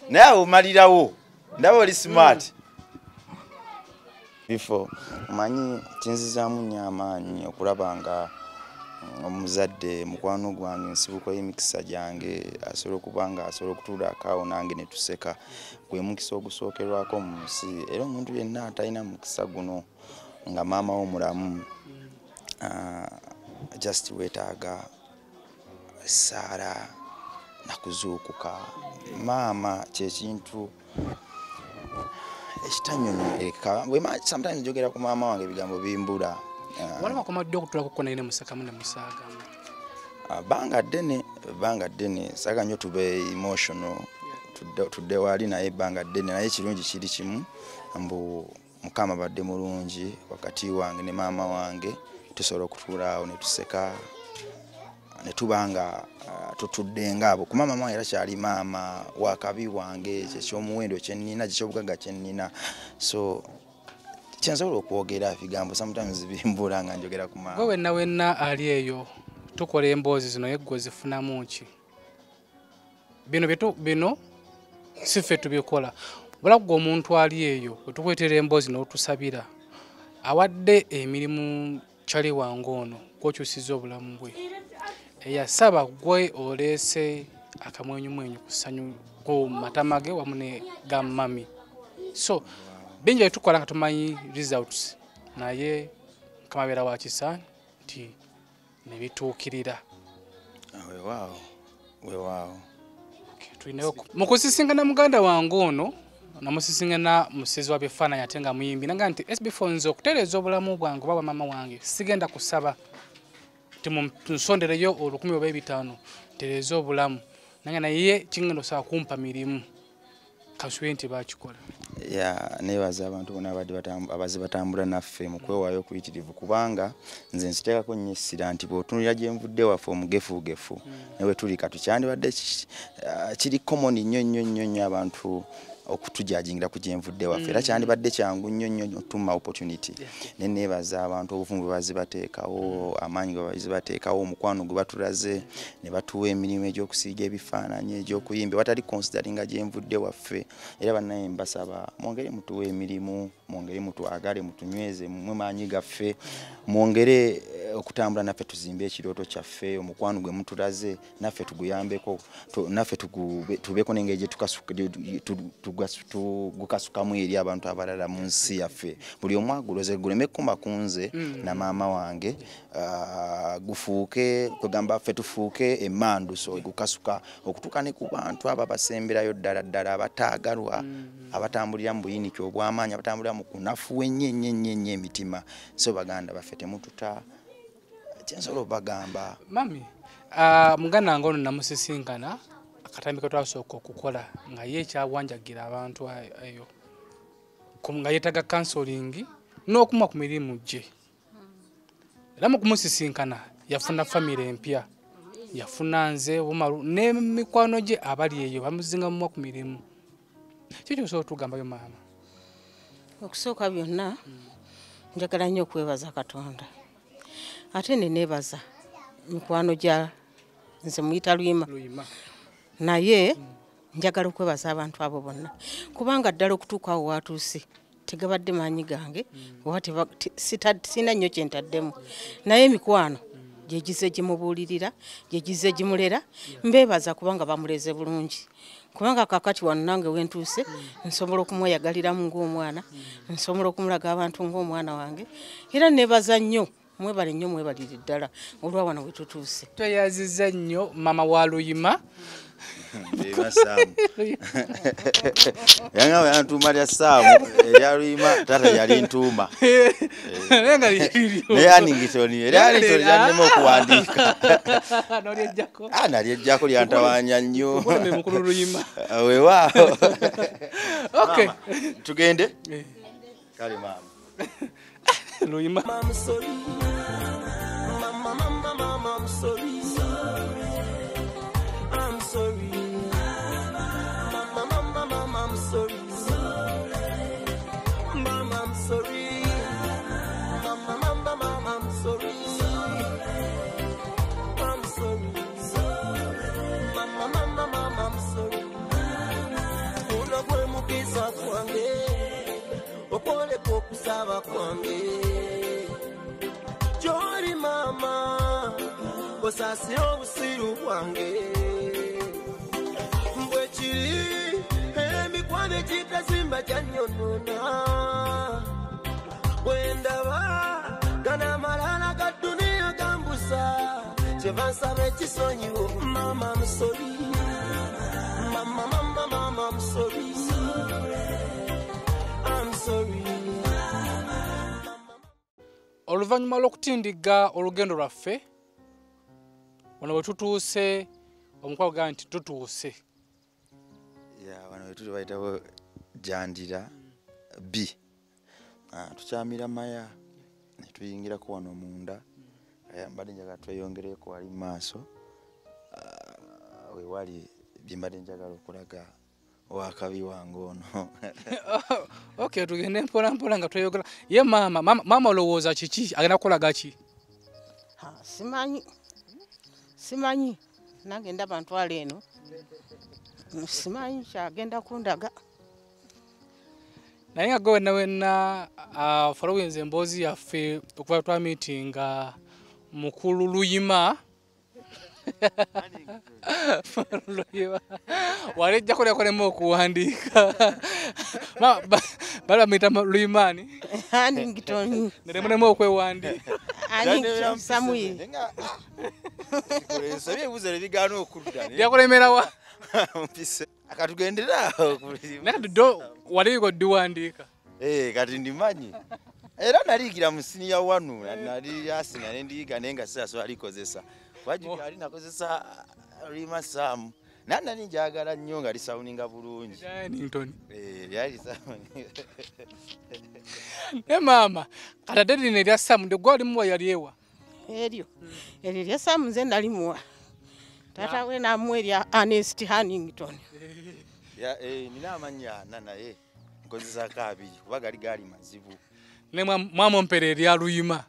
naye omalirawo ndaba oli smart before manyi kinzizaamu nnyo amaanyi okulaba nga omuzadde mukwano gwange nsibuko y'emikisa gyange asobola okuba nga asobola okutuula akaawo nange ne tuseka gwe mukisa ogusookerwako mu nsi era omuntu yenna atalina mukisa guno nga maama wo mulamu just weetaaga essaala nakuzuukuka maama kyekintu ekitanyonyoeka sometimes njogera ku maama wange ebigambo bimbula waliwo akomadde okutulako ko naye ne musakamu ne musaagamu banga ddene saaga nnyo tube emotional tudde wali naye banga ddene naye ekirungi kiri kimu mbu Mukama badde mulungi wakati wange ne maama wange tusobola okutuula awo ne tuseka ne tubanga tutudde ngaabo ku maama wange era kyali maama wakabi wange kyekyomuwendo kyennina kyekyobugaga kyennina so kyensobola okwogera ebigambo sometimes bimbula nga njogera ku maama gwe wenna ali eyo tukola emboozi zino yeggwe zifunamu ki bino si ffe tubikola bulagwa omuntu ali eyo wetukwetera emboozi n'otusabira awadde emirimu kyali wange ono gwokyusiza obulamu bwe eyasaba gwe oleese akamwenyumwenyu ku ssanyu ku matama ge wamu ne gammami so bingi byetukola nga tumanyi results naye kamabeera wa kisa nti ne bituukirira Weewaawo. Mukusisingana muganda wange ono namusisingana musezi wa bifaananyi ate nga muyimbi nanga nti SB4 nze okutereeza obulamu bwange oba maama wange sigenda kusaba nsondereyo 10 oba 5 tereeza obulamu nanga naye kingendo saa kumpa mirimu kaswe nti bakikola. Nebaza abantu bonna abazi batambula naffe mu kwewaayo okuyitirivu kubanga nze nziteekako nnyo essira nti bw'otunulira gye nvudde waffe omugefuugefu newe tuli katukyandibadde kiri common nnyo abantu okutujajingira ku gyenvudde waffe era kyandibadde kyangu nnyo tuma opportunity ne nebaza abantu obuvumbu bazibateekawo amaanyi bazibateekawo omukwano gwe batulaze ne batuwa emirimu egy'okusiiga ebifaananyi egy'okuyimba batali consideringa gyenvudde waffe era bannaye mbasaba mwongere mutuwa emirimu mwongere mutwagale mutunyweze mwe maanyi gaffe mwongere okutambula naffe tuzimbe ekirooto kyaffe omukwano gwe mutulaze naffe tuguyambeko naffe tubeeko n'engeri gye tugukasukamu eri abantu abalala mu nsi yaffe buli omu aguloze guleme kukoma ku nze na maama wange gufuuke kugamba ffe tufuuke emmandu so gukasuka okutuuka ne ku bantu abo abasemberayo ddala abataagalwa abatambulira mu buyinike obw'amaanyi abatambulira mu kunafuwa ennyo emitima so baganda baffe temututa kyensobola obagamba. Mami muganda wange ono namusisinkana akatambi ke twasooka okukola nga ye ekyawanjagira abantu eyo nga yeetaga counseling n'okuma ku mirimu gye era mu kumusisinkana yafuna famire empya yafuna nze bumalu n'emikwano gye abali eyo bamuzingamu ku mirimu kiki osobola otugambayo maama? Okusooka byonna njagala nnyo okwebaza Katonda ate ne neebaza mikwano gya nze muyita Luyima naye njagala okwebaza abantu abo bonna kubanga ddala okutuuka awo watuuse tegabadde maanyi gange sina nnyo kyentaddemu naye mikwano gyegize gimubuulirira gyegize gimulera mbeebaza kubanga bamuleze bulungi kubanga kakati wano nange wentuuse nsobola okumweyagaliramu ng'omwana nsobola okumulaga abantu ng'omwana wange era neebaza nnyo mwebale nnyo mwebalire ddala olwa wano wetutuuse. Tweyaziza nnyo maama wa Luyima yanga yantuuma lya Saamu erya Luyima tata yali ntuuma naye aningitoni era alitoni yannema okuwandiika nalyejjako lyantawanya nnyo weewaawo. Tugende kale maama Luyima. I'm sorry. Mama, I'm sorry. I'm sorry. Mama, I'm sorry. Mama, I'm sorry. Mama, I'm sorry. I'm sorry. Mama, I'm sorry. Una kwe mukisa kwange. Opole pokusaba kwange. Jori mama osasira obusiru bwange mbwe kiri emikwano ekitazimba gyanyonona bwendaba gana amalala ga duniya gambusa kyeva nsaba ekisonyiwo mama I'm sorry mama I'm sorry I'm sorry. Oluvannyuma lw'okutindiga olugendo lwaffe wano bwe tutuuse omukwano gamba nti tutuuse wano we tuli bayitawo Jandira B tukyamira maya ne tuyingirako wano munda mbadde njagala tweyongereko wali mu maaso wewali bye mbadde njagala okulaga wakabi wange ono. Okay, tugende mpola nga tweyogera ye maama olowooza kiki agenda kukolaga ki? Simanyi nange ndaba ntwala eno simanyi kyagenda kundaga naye nga gwe wenna following emboozi yaffe okuva twamitinga mukulu Luyima walejjako lyakolemu okuwandiika bala bamuyita Luyimani Aningitoni neremunemu okwewandiika Ani Samuel. Nsabye ebibuzo bigaana okudda. Byakulemera wa? Mpise. Akatugendera. Nakati do wali ko diwandiika. Kati ndimanyi. Era naliigira mu senior wanu nali asina nendiiga nenga sasa alikozesa. Wajja ali nakozesa Rima Sam. Nana ninjagala nnyo nga lisawuninga bulungi. Nintoni. Yali sawuni. Maama, kata dedi ne lya Sam de gwali muwa yali ewa. Eryo. Eryo lya Sam nze nali muwa. Tata we na mwelya Ernest Hannington. Nina amanya naye nkozesa kabiri kuba gali mazibu. Ne mwamo mpere lya Luyima.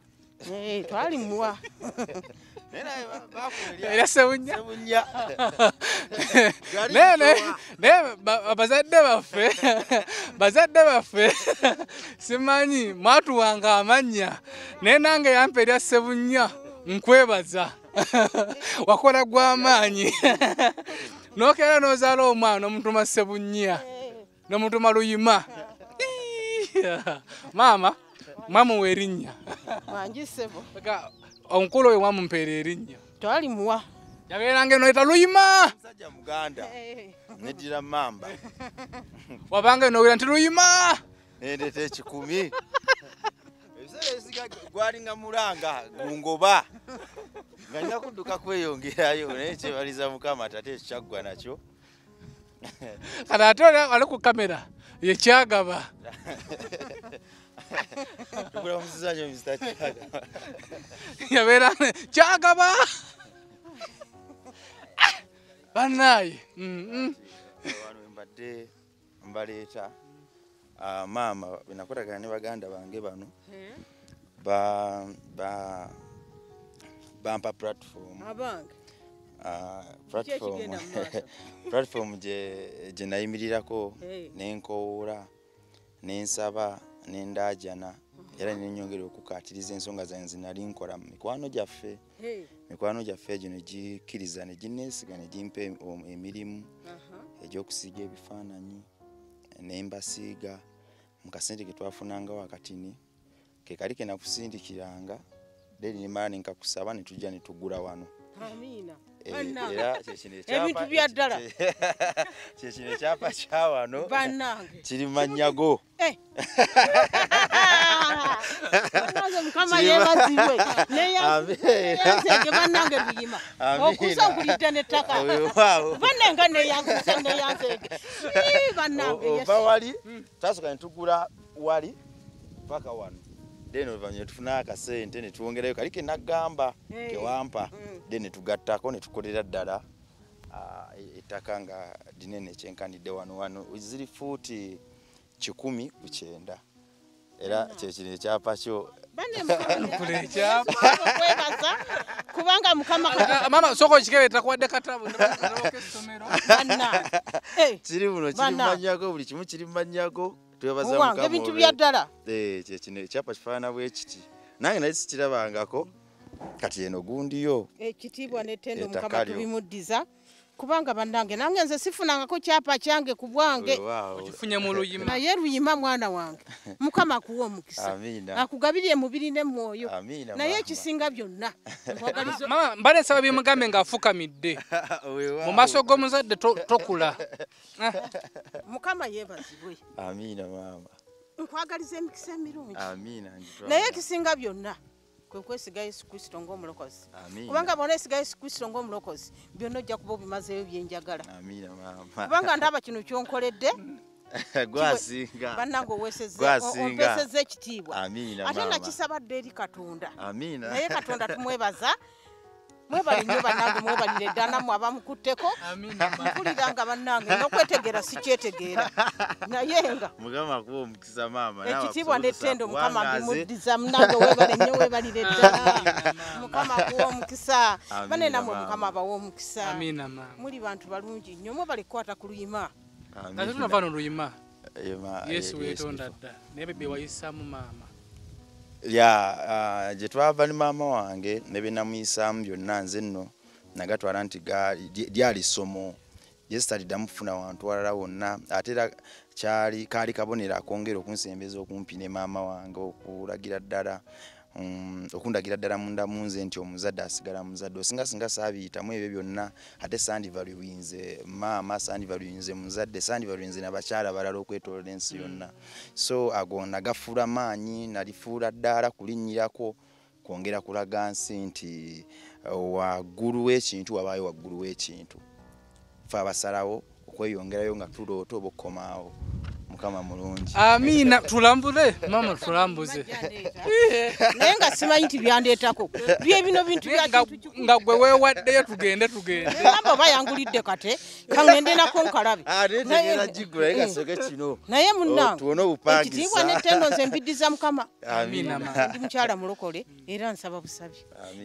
Twali muwa. Era sewunya. Ne bazadde baffe simanyi mwatuwanga amanya naye nange yampa erya Sebunya nkwebaza wakola gw'amaanyi n'okeera n'ozaala omwana omutuma Sebunya n'omutuma Luyima. Maama mwamuwa erinnya Wanjisebo onkulu we mwamumpeera erinnya twali muwa yabeeranga eno yita Luyima Musajja Muganda nedira mamba wabanga eno wira nti Luyima nendeta ekikumi ebiseera gwali nga mulanga gungoba nga nina kudduka kweyongerayo naye kyebaliza Mukama tate ekikyaggwa nakyo kati ate ali ku kamera yekyagaba tukula musizanyo Mr. Kyagaba yabeera kyagaba banaye wano mbadde mbaleeta maama benakolagana ne baganda bange bano bampa platform platform gye nayimirirako nenkowoola nensaba nendajana era nenyongera okukatiriza ensonga zange zinali nkola mikwano gyaffe gino gikkiriza ne ginneesiga ne gimpa emirimu egy'okusiiga ebifaananyi nembasiiga mu kasente ke twafunanga wakatini ke kali ke nakusindikiranga deri nemala nenkakusaba ne tujja ne tugula wano. Era ebintu bya ddala kyekino ekyapa kya wano kiri Manyago. Mukama yeebazibwe neyange bannange Luyima okusa nkulidde n'ettaka bannenga neyankusa neyanzege bannange ova wali tasooka ne tugula wali paka wano then oluvanyuma tufuna akasente ne tuwongerayo kali ke nagamba kewampa then ne tugattako ne tukolera ddala ettaka nga dinene kyenkanidde wano ziri fuuti 19 era kyekino ekyapa kyo kubanga Mukama mama soko kikebe takuwadde katabo kiri muno kiri Manyako buli kimu kiri Manyako twebaza Mukama ebintu bya ddala kyekino ekyapa kifaana bwe kiti nange nali sikirabangako kati eno gundiyo ekitiibwa n'ettendo Mukama tubimuddiza kubanga bannange nange nze sifunangako kyapa kyange ku bwange okifunye mu Luyima naye Luyima mwana wange Mukama akuwa omukisa akugabirye mubiri ne mwoyo naye ekisinga byonna mama mbale nsaba byemugambe ng'afukamidde mu maaso g'omuzadde tokula Mukama yeebazibwe amiina maama nkwagaliza emikisa emirungi amiina naye ekisinga byonna kwesiga Yesu Kristo ng'omulokozi kubanga bw'ona esiga Yesu Kristo ng'omulokozi byonna ojja kuba obimazeeyo byenjagala kubanga ndaba kino kyonkoledde gwasinga bannange ompesezza ekitiibwa ate nakisabadde eri Katonda naye Katonda tumwebaza mwebali nnyo bannange mwebalire ddala nammwe abamukutteko mpuliranga bannange n'okwetegeera sikyetegeera naye nga Mukama akuwa omukisa maama ekitiibwa n'ettendo Mukama mbimuddiza munnange weebale nnyo weebalire ddala Mukama akuwa omukisa bane nammwe Mukama abawa omukisa muli bantu balungi nnyo mwebale kukwata ku Luyima ate tunava no Luyima Yesu weetonda dda naye bebe wayisaamu maama gye twava ne maama wange ne bye namuyisaamu byonna nze nno nagatwala nti lyali ssomo Yesu taliddamu kufuna wantu walala wonna ate era kaali kabonero akongera okunsembeza okumpi ne maama wange okulagira ddala okundagira ddala munda munze nti omuzadde asigala muzadde osinga saabiyitamu ebyo byonna ate sandivaluinze maama sandivaluinze muzadde sandivaluinze n'abakyala balala okwetoloola ensi yonna so ago nagafuula maanyi nalifuula ddaala kulinnyirako kwongera kulaga nsi nti waggulu w'ekintu wabaayo waggulu w'ekintu fe abasalawo okweyongerayo nga tuloota oba okkomaawo mukama mulungi amina tulambule mama tulambuze naye nga simanyi nti byandeetako bye bino bintu nga gwe weewaddeyo tugende amba bayangulidde kate kangende nako nkalabe naye munnange ekitiibwa n'ettendo nze mbiddiza mukama ndi mukyala mulokole era nsaba busabi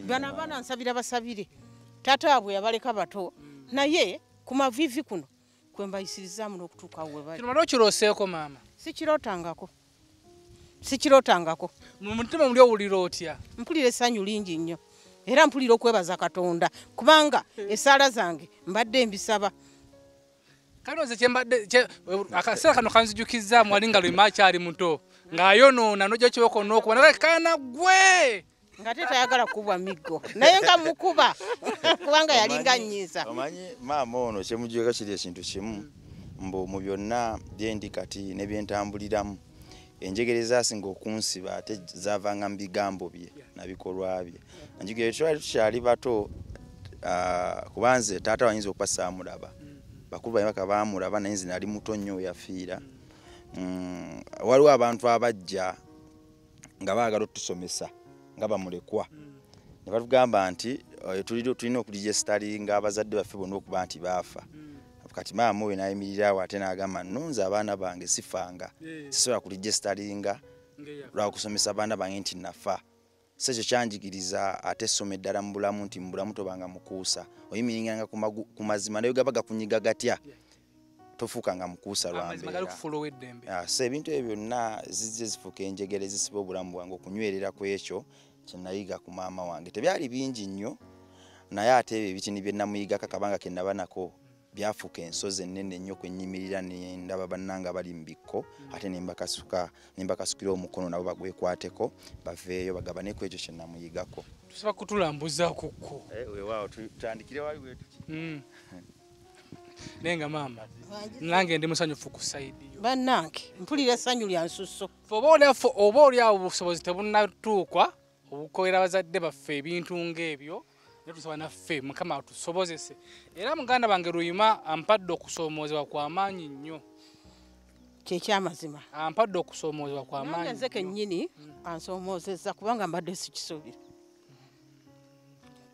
bano abaana nsabira basabire taata waabwe yabaleka bato naye ku mavivi kuno kwembayisirizaamu n'okutuuka we bali kino kirooseeko maama sikirootangako mu mutima muli owulira otya mpulira essanyu lingi nnyo era mpulira okwebaza Katonda kubanga essaala zange mbadde mbisaba kano nze akaseera kano kanzijukizaamu wali nga Lwima akyali muto ng'ayonoona n'ojja kiboko n'okuba naye kaana gwe nga tetayagala kubwa miggo naye nga mukuba kubanga yalinga nnyiza omanyi maama ono kyemujjeko kiri ekintu kimu mbu mu byonna byendi kati ne byentambuliramu enjegere zaasinga okunsiba ate zaavanga mu bigambo bye nabikolwa bye njigere twali tukyali bato kubanze taata wanyinza okuba saamulaba bakulu banyabaka baamulaba naye nze nali muto nnyo yafiira waliwo abantu abajja nga baagala otusomesa nga bamulekwa ne batugamba nti tulina okuligestalinga abazadde baffe bonna okuba nti baafa kati maama we nayimirirawo ate n'agamba nonze abaana bange sifanga sisobola kuligestalinga lwakusomesa abaana bange nti nafa so ekyo kyanjigiriza ate essoma eddala mu bulamu nti mu bulamu tobanga mukuusa oyimiringanga ku mazima naye gaba gakunyiga gatya tofuukanga mukuusa lwambeera so ebintu ebyo byonna zizze zifuuka enjegere zisiba obulamu bwange okunywerera ku ekyo kyenayiga ku maama wange tebyali bingi nnyo naye ate ebyo ebitini bye namuyigako akabanga ke naba nako byafuuka ensozi ennene nnyo kwenyimirira ne ndaba bannanga bali mu bikko ate ne mbakasukira omukono nabo bagwekwateko baveeyo bagabane ku ekyo kye namuyigako tusaba kutulambuzaako kko weewaawo tutandikire wali wetuki naye nga maama nange ndi musanyufu ku sayidi yo bannange mpulira essanyu lya nsusso oba oliawo obusobozi tebunnatuukwa obukolera abazadde baffe ebintu ng'ebyo naye tusaba naffe mukama atusobozese era muganda bange Lwima ampadde okusoomoozebwa kw'amaanyi nnyo kyekyamazima ampadde okusoomoozebwa kw'amaanyi nze kennyini ansoomoozezza kubanga mbadde sikisuubira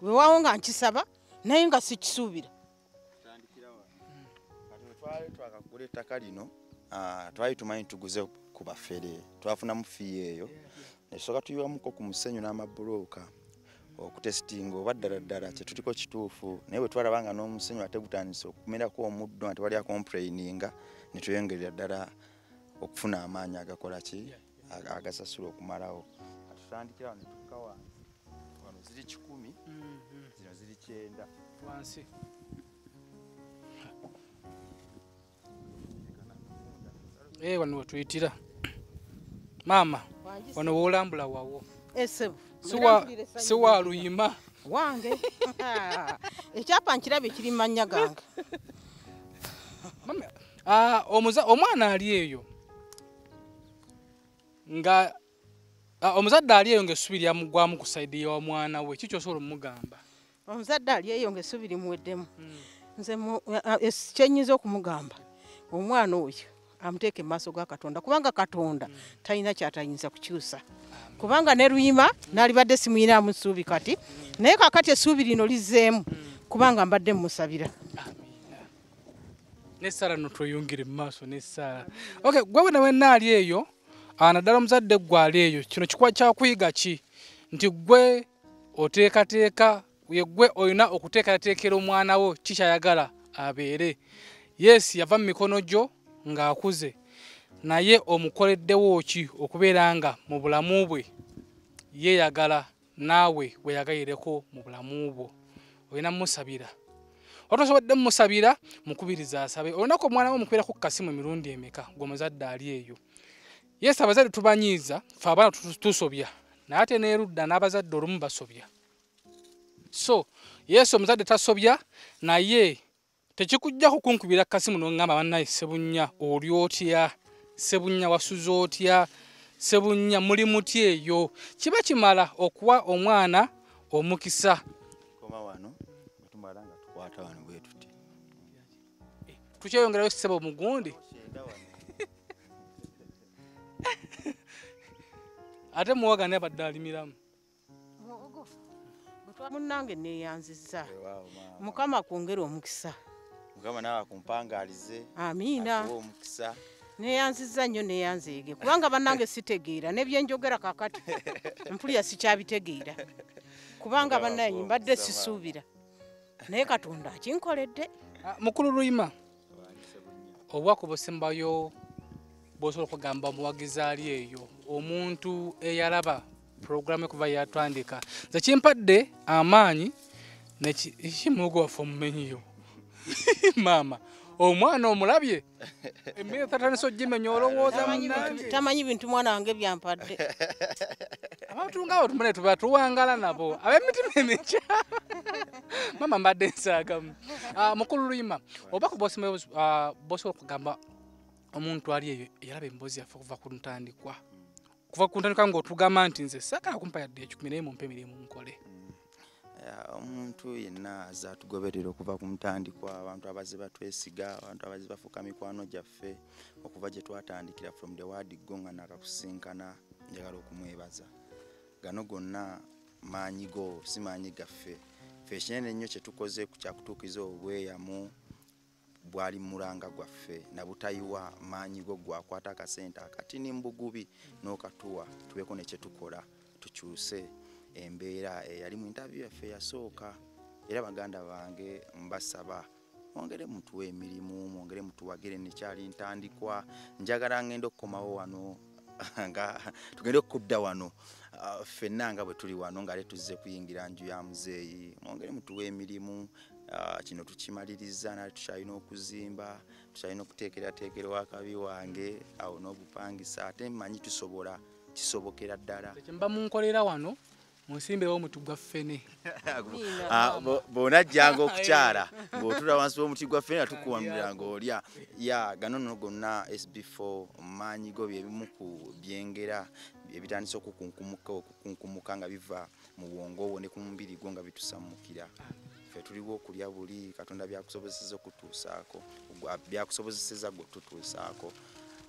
weewaawo nga nkisaba naye nga sikisuubira twakagula ettaka lino twali tumanyi tuguze ku bafere twafunamu fiiyo eyo nesooka tuyiwamuko ku musenyu n'amabulooka okutesitinga oba ddala kyetuliko kituufu naye bwe twalabanga n'omusenyu ate gutandise okumerako omuddo nga tewali akomplaininga ne tweyongerera ddala okufuna amaanyi agakola ki agasasula okumalawo tutandikira ne tukka wano ziri 10 zino ziri 9 wansi wano wetuyitira maama wano woolambula wawo si wa Lwima wange ekyapa nkirabye kiri mu mannya gange omwana ali eyo nga omuzadde ali eyo ng'essubi lyamugwamu ku sayidi ya mwana we kiki osobola omugamba omuzadde ali eyo ng'essubi limuweddemu nze kyenyiza okumugamba omwana oyo amuteeke mu maaso ga Katonda kubanga Katonda talina kyatayinza kukyusa kubanga ne Lwima nalibadde simuyinaamu ssuubi kati naye kakati essuubi lino lizeemu kubanga mbadde mmusabira ne Sara no tweyongere mu maaso ne Sara okay gwe wena wenna ali eyo naddala omuzadde gwe ali eyo kino kikuba kyakuyiga ki nti gwe oteekateeka gwe olina okuteekerateekera omwana wo kikyayagala abeere yes yava mu mikono gyo ng'akuze naye omukoleddewo ki okubeera nga mu bulamu bwe yeeyagala naawe weeyagayireko mu bulamu bwo olina musabira otosobodde musabira mukubiriza asabe olina ko omwana wo mukubirako ku kasimu emirundi emeka ng'omuzadde ali eyo yes abazadde tubanyiiza fe abaana tusobya naye ate n'erudda n'abazadde olumu basobya. So yesu omuzadde tasobya naye tekikujja kukunkubira kasimu n'ongamba bannaye Sebunya oli otya, Sebunya wasuza otya, Sebunya muli muti eyo. Kiba kimala okuwa omwana omukisa. Koma wano tumala nga tukwata wano bwe tuti. Tukyeyongerayo ssebo omugundi. Ate muwaga ne badde alimiramu. Munnange neeyanzizza. Mukama kwongera omukisa. Mukama nawe akumpangalize. Amiina. Omukisa. Neeyanzizza nnyo neeyanzeege kubanga bannange sitegeera nebyenjogera kakati mpulira sikyabitegeera kubanga bannaye mbadde sisuubira naye Katonda akinkoledde. Mukulu Luyima obwako busembayo bw'osobola okugamba omuwagizi ali eyo omuntu eyalaba programu kuva yatandika nze kimpadde amaanyi nekimugo waffe omumenyiyo maama omwana omulabye emmere tatandise ogimenya olowooza tamanyi bintu mwana wange byampadde. Abantu ngabo tumane tuba tuwangala nabo ab'emitima emikya maama mbadde nsaagamu. Mukulu Luyima obako bosobola okugamba omuntu ali eyo yalaba emboozi yaffe kuva ku ntandikwa ng'otugamba nti nze saagala kumpa yadde ekikumi naye mumpe emirimu nkole. Omuntu yenna aza tugoberera okuva ku ntandikwa abantu abaze batwesiga abantu abaze bafuka mikwano gyaffe okuva gye twatandikira from the word go nga nakakusinkana njagala okumwebaza. Gano gonna maanyi go si maanyi gaffe ffe ekinene ennyo kye tukoze kyakutuukiza obweyamu bwali mulanga gwaffe na butayiwa maanyi go gwakwata akasente akatini mbugubi n'okatuwa tubeeko ne kye tukola tukyuse embeera eyali mu interview yaffe yasooka. Era baganda bange mbasaba mwongere mutuwe emirimu mwongere mutuwagire nekyali ntandikwa njagala ngenda okukomawo wano nga tugende okudda wano ffenna nga bwe tuli wano nga tuzze kuyingira nju ya muzeeyi mwongere mutuwe emirimu. Kino tukimaliriza na tukyalina okuzimba tukyalina okuteekerateekera akabi wange awo n'obupangisa ate mmanyi tusobola kisobokera ddala. Mba munkolera wano munsimbewo omuti gwa ffene. Bw'onajjanga okukyala ng'otula wansi w'omuti gwa ffene tukuwamira ng'olya. Gano nno gonna SB4 maanyi go bye bimu ku byengera ebitandise okukunkumuka nga biva mu bwongo obwo ne ku mubiri gwo nga bitusammukira. Ffe tuliwo okulya buli Katonda byakusobozeseza okutuusaako byakusobozeseza gwe tutuusaako.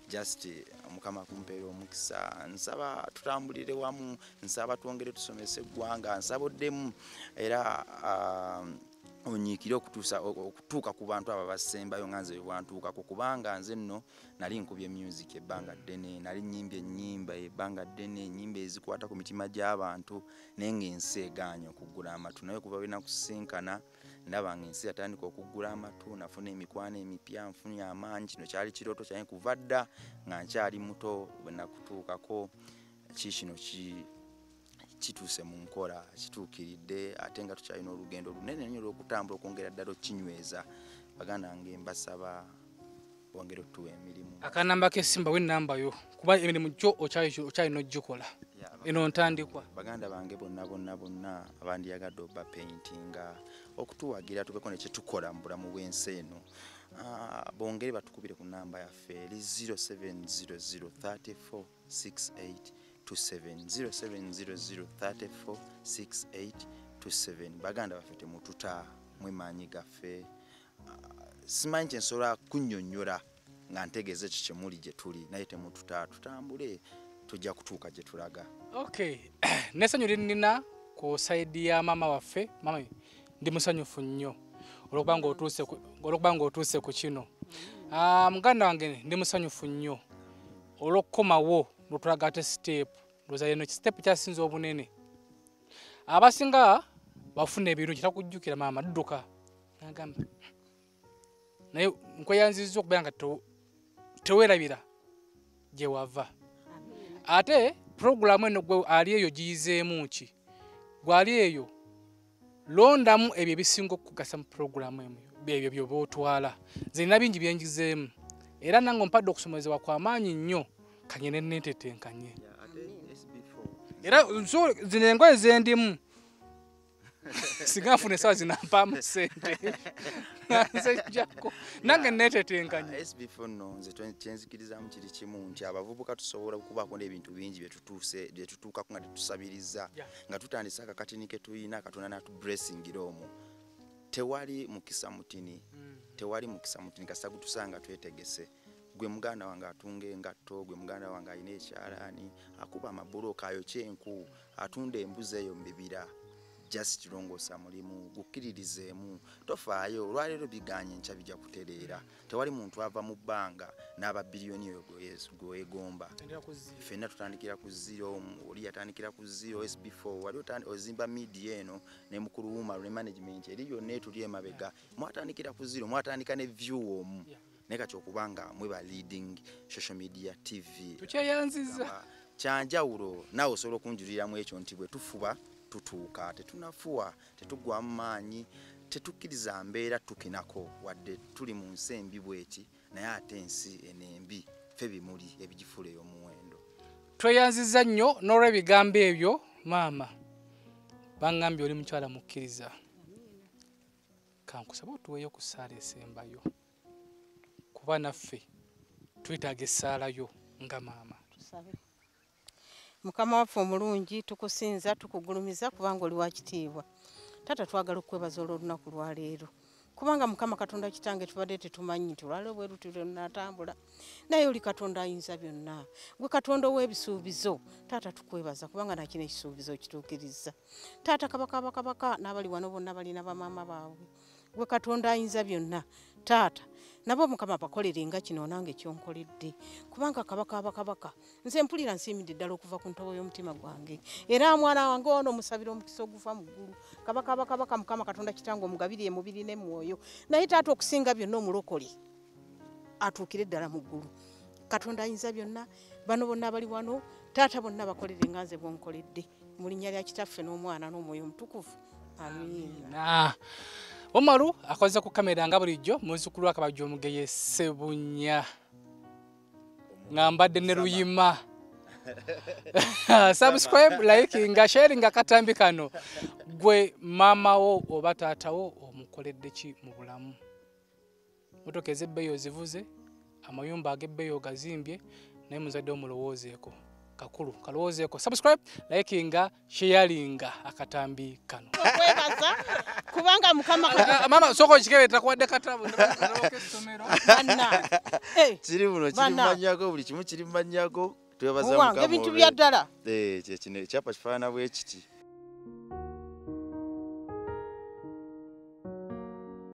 Just Mukama kumpeera omukisa. Nsaba tutambulire wamu, nsaba twongere tusomese eggwanga, nsaba oddemu era onyiikire okutuuka ku bantu abo basembayo nga nze bwantuukako kubanga nze nno nali nkubye music ebbanga ddene nali nyimbye ennyimba ebbanga ddene ennyimba ezikwata ku mitima gy'abantu naye ng'ensi egaanye okuggula amatu naye kuba bina kusinkana ndaba ng'ensi yatandika okuggula amatu nafuna emikwano emipya nfunye amaanyi kino kyali kirooto kyange kuva dda nga nkyali muto bwe nakutuukako kino kituuse mu nkola kituukiridde ate nga tukyalina olugendo lunene nnyo olw'okutambula okwongera ddala okinyweza. Baganda nge mbasaba bongere otuwa emirimu. Akanamba k'essimba w'ennamba yo kuba emirimu gyo okyalina ogikola eno ntandikwa. Baganda bange bonna abandiyagadde obba paintinga okutuwagira tubeeko ne kye tukola mu bulamu bw'ensi eno. Bongere batukubire ku nnamba yaffe eri 0700346827 0700346827. Baganda baffe temututa mwemaanyi gaffe. Simanyi kye nsobola kunnyonnyola nga ntegeeze kikimuli gye tuli naye temututa tutambule tujja kutuuka gye tulaga. Okay. N'essanyu linnina ku sayidi ya maama waffe. Maama ndi musanyufu nnyo olw'okuba ng'otuuse ku kino. Muganda wange ndi musanyufu nnyo olw'okukomawo lwotulaga ate step ndowooza yeno step kyasinza obunene. Abasinga bafuna ebirungi takujjukira maama dduka nagamba naye nkweyanzizza okubeera nga teweerabira gye wava. Ate programu eno gwe ali eyo giyizeemu ki gwali eyo londamu ebyo ebisinga okukugasa mu programu ebyo byoba otwala. Nze nina bingi byenjizeemu era nange ompadde okusomezebwa kw'amaanyi nnyo kanye nentetenkanye. era zino engoye zendimu singa nfuna esawa zinampamu ssente nze jako nange netetenkanya SB4 nno nze kyenzikirizamu kiri kimu nti abavubuka tusobola okubaako n'ebintu bingi bye tutuukako nga tetusabiriza nga tutandise akakatini ke tuyina Katonda n'atublessingira omwo tewali mukisa mutini kasita gutusanga twetegese gwe muganda wange atunga engatto gwe muganda wange alina ekyalaani akuba amabulooka ayo kyenku atunda embuzi eyo mu bibira just kirongoosa mulimu gukkiririzeemu tofaayo olwaleero biganye nkya bijja kutereera tewali muntu ava mu bbanga n'aba biliyoni eyo gwegomba ffenna tutandikira ku zero oli yatandikira ku zero SB4 wali ozimba media eno ne mukulu woman management eri yonna etuli emabega mwatandikira ku zero mwatandika ne view omu naye kati okubanga mwe ba leading social media TV tukyeyanziza kyanjawulo naawe osobola okunjuliramu ekyo nti bwe tufuba tutuuka tetunafuwa tetugwamu maanyi tetukkiriza mbeera tukinako wadde tuli mu nsi embi bweti naye ate ensi enembi ffe bimuli ebigifuula ey'omuwendo tweyanziza nnyo n'olw'ebigambo ebyo maama baŋŋambye oli mukyala mukkiriza kankusaba otuweeyo ku ssaala esembayo kuba naffe twetaaga essaalayo nga maama Mukama waffe omulungi tukusinza tukugulumiza kubanga oli wa kitiibwa tata twagala okwebaza olw'olunaku lwa leero kubanga Mukama Katonda kitange tubadde tetumanyi nti olwaleero bwe lutiro natambula naye oli Katonda ayinza byonna gwe Katonda ow'ebisuubizo tata tukwebaza kubanga nakino ekisuubizo kituukiriza tata kabaka n'abali wano bonna balina bamaama baabwe gwe Katonda ayinza byonna tata nabo Mukama bakolere nga kino nange kyonkoledde kubanga kabaka nze mpulira nsiimidde ddala okuva ku ntobo y'omutima gwange era mwana wange ono musabira omukisa oguva mu ggulu kabaka Mukama Katonda kitange omugabire emubiri n'emwoyo naye taata okusinga byonna omulokole atuukire ddala mu ggulu Katonda ayinza byonna bano bonna bali wano taata bonna bakolere nga nze bwonkoledde mu linnya lya kitaffe n'omwana n'omwoyo omutukuvu amiina. Omaru akoze ku kamera nga bulijjo muzzukulu akabajja omugeye Sebunya ngambadde ne luyima subscribe like nga sharing akatambi kano gwe maama wo oba taata wo omukoledde ki mu bulamu motoka ez'ebbeeyi ozivuze amayumba ag'ebbeeyi gazimbye naye muzadde omulowoozeeko kakulu kalowoozeeko subscribe like nga sharing akatambi kano okwebaza kubanga Mukama mama soko kikebe takuwadde katabu ndabakesomero banna kiri muno kiri manyako buli kimu kiri manyako twebaza Mukama ebintu bya ddala kino ekyapa kifaanana bwe kiti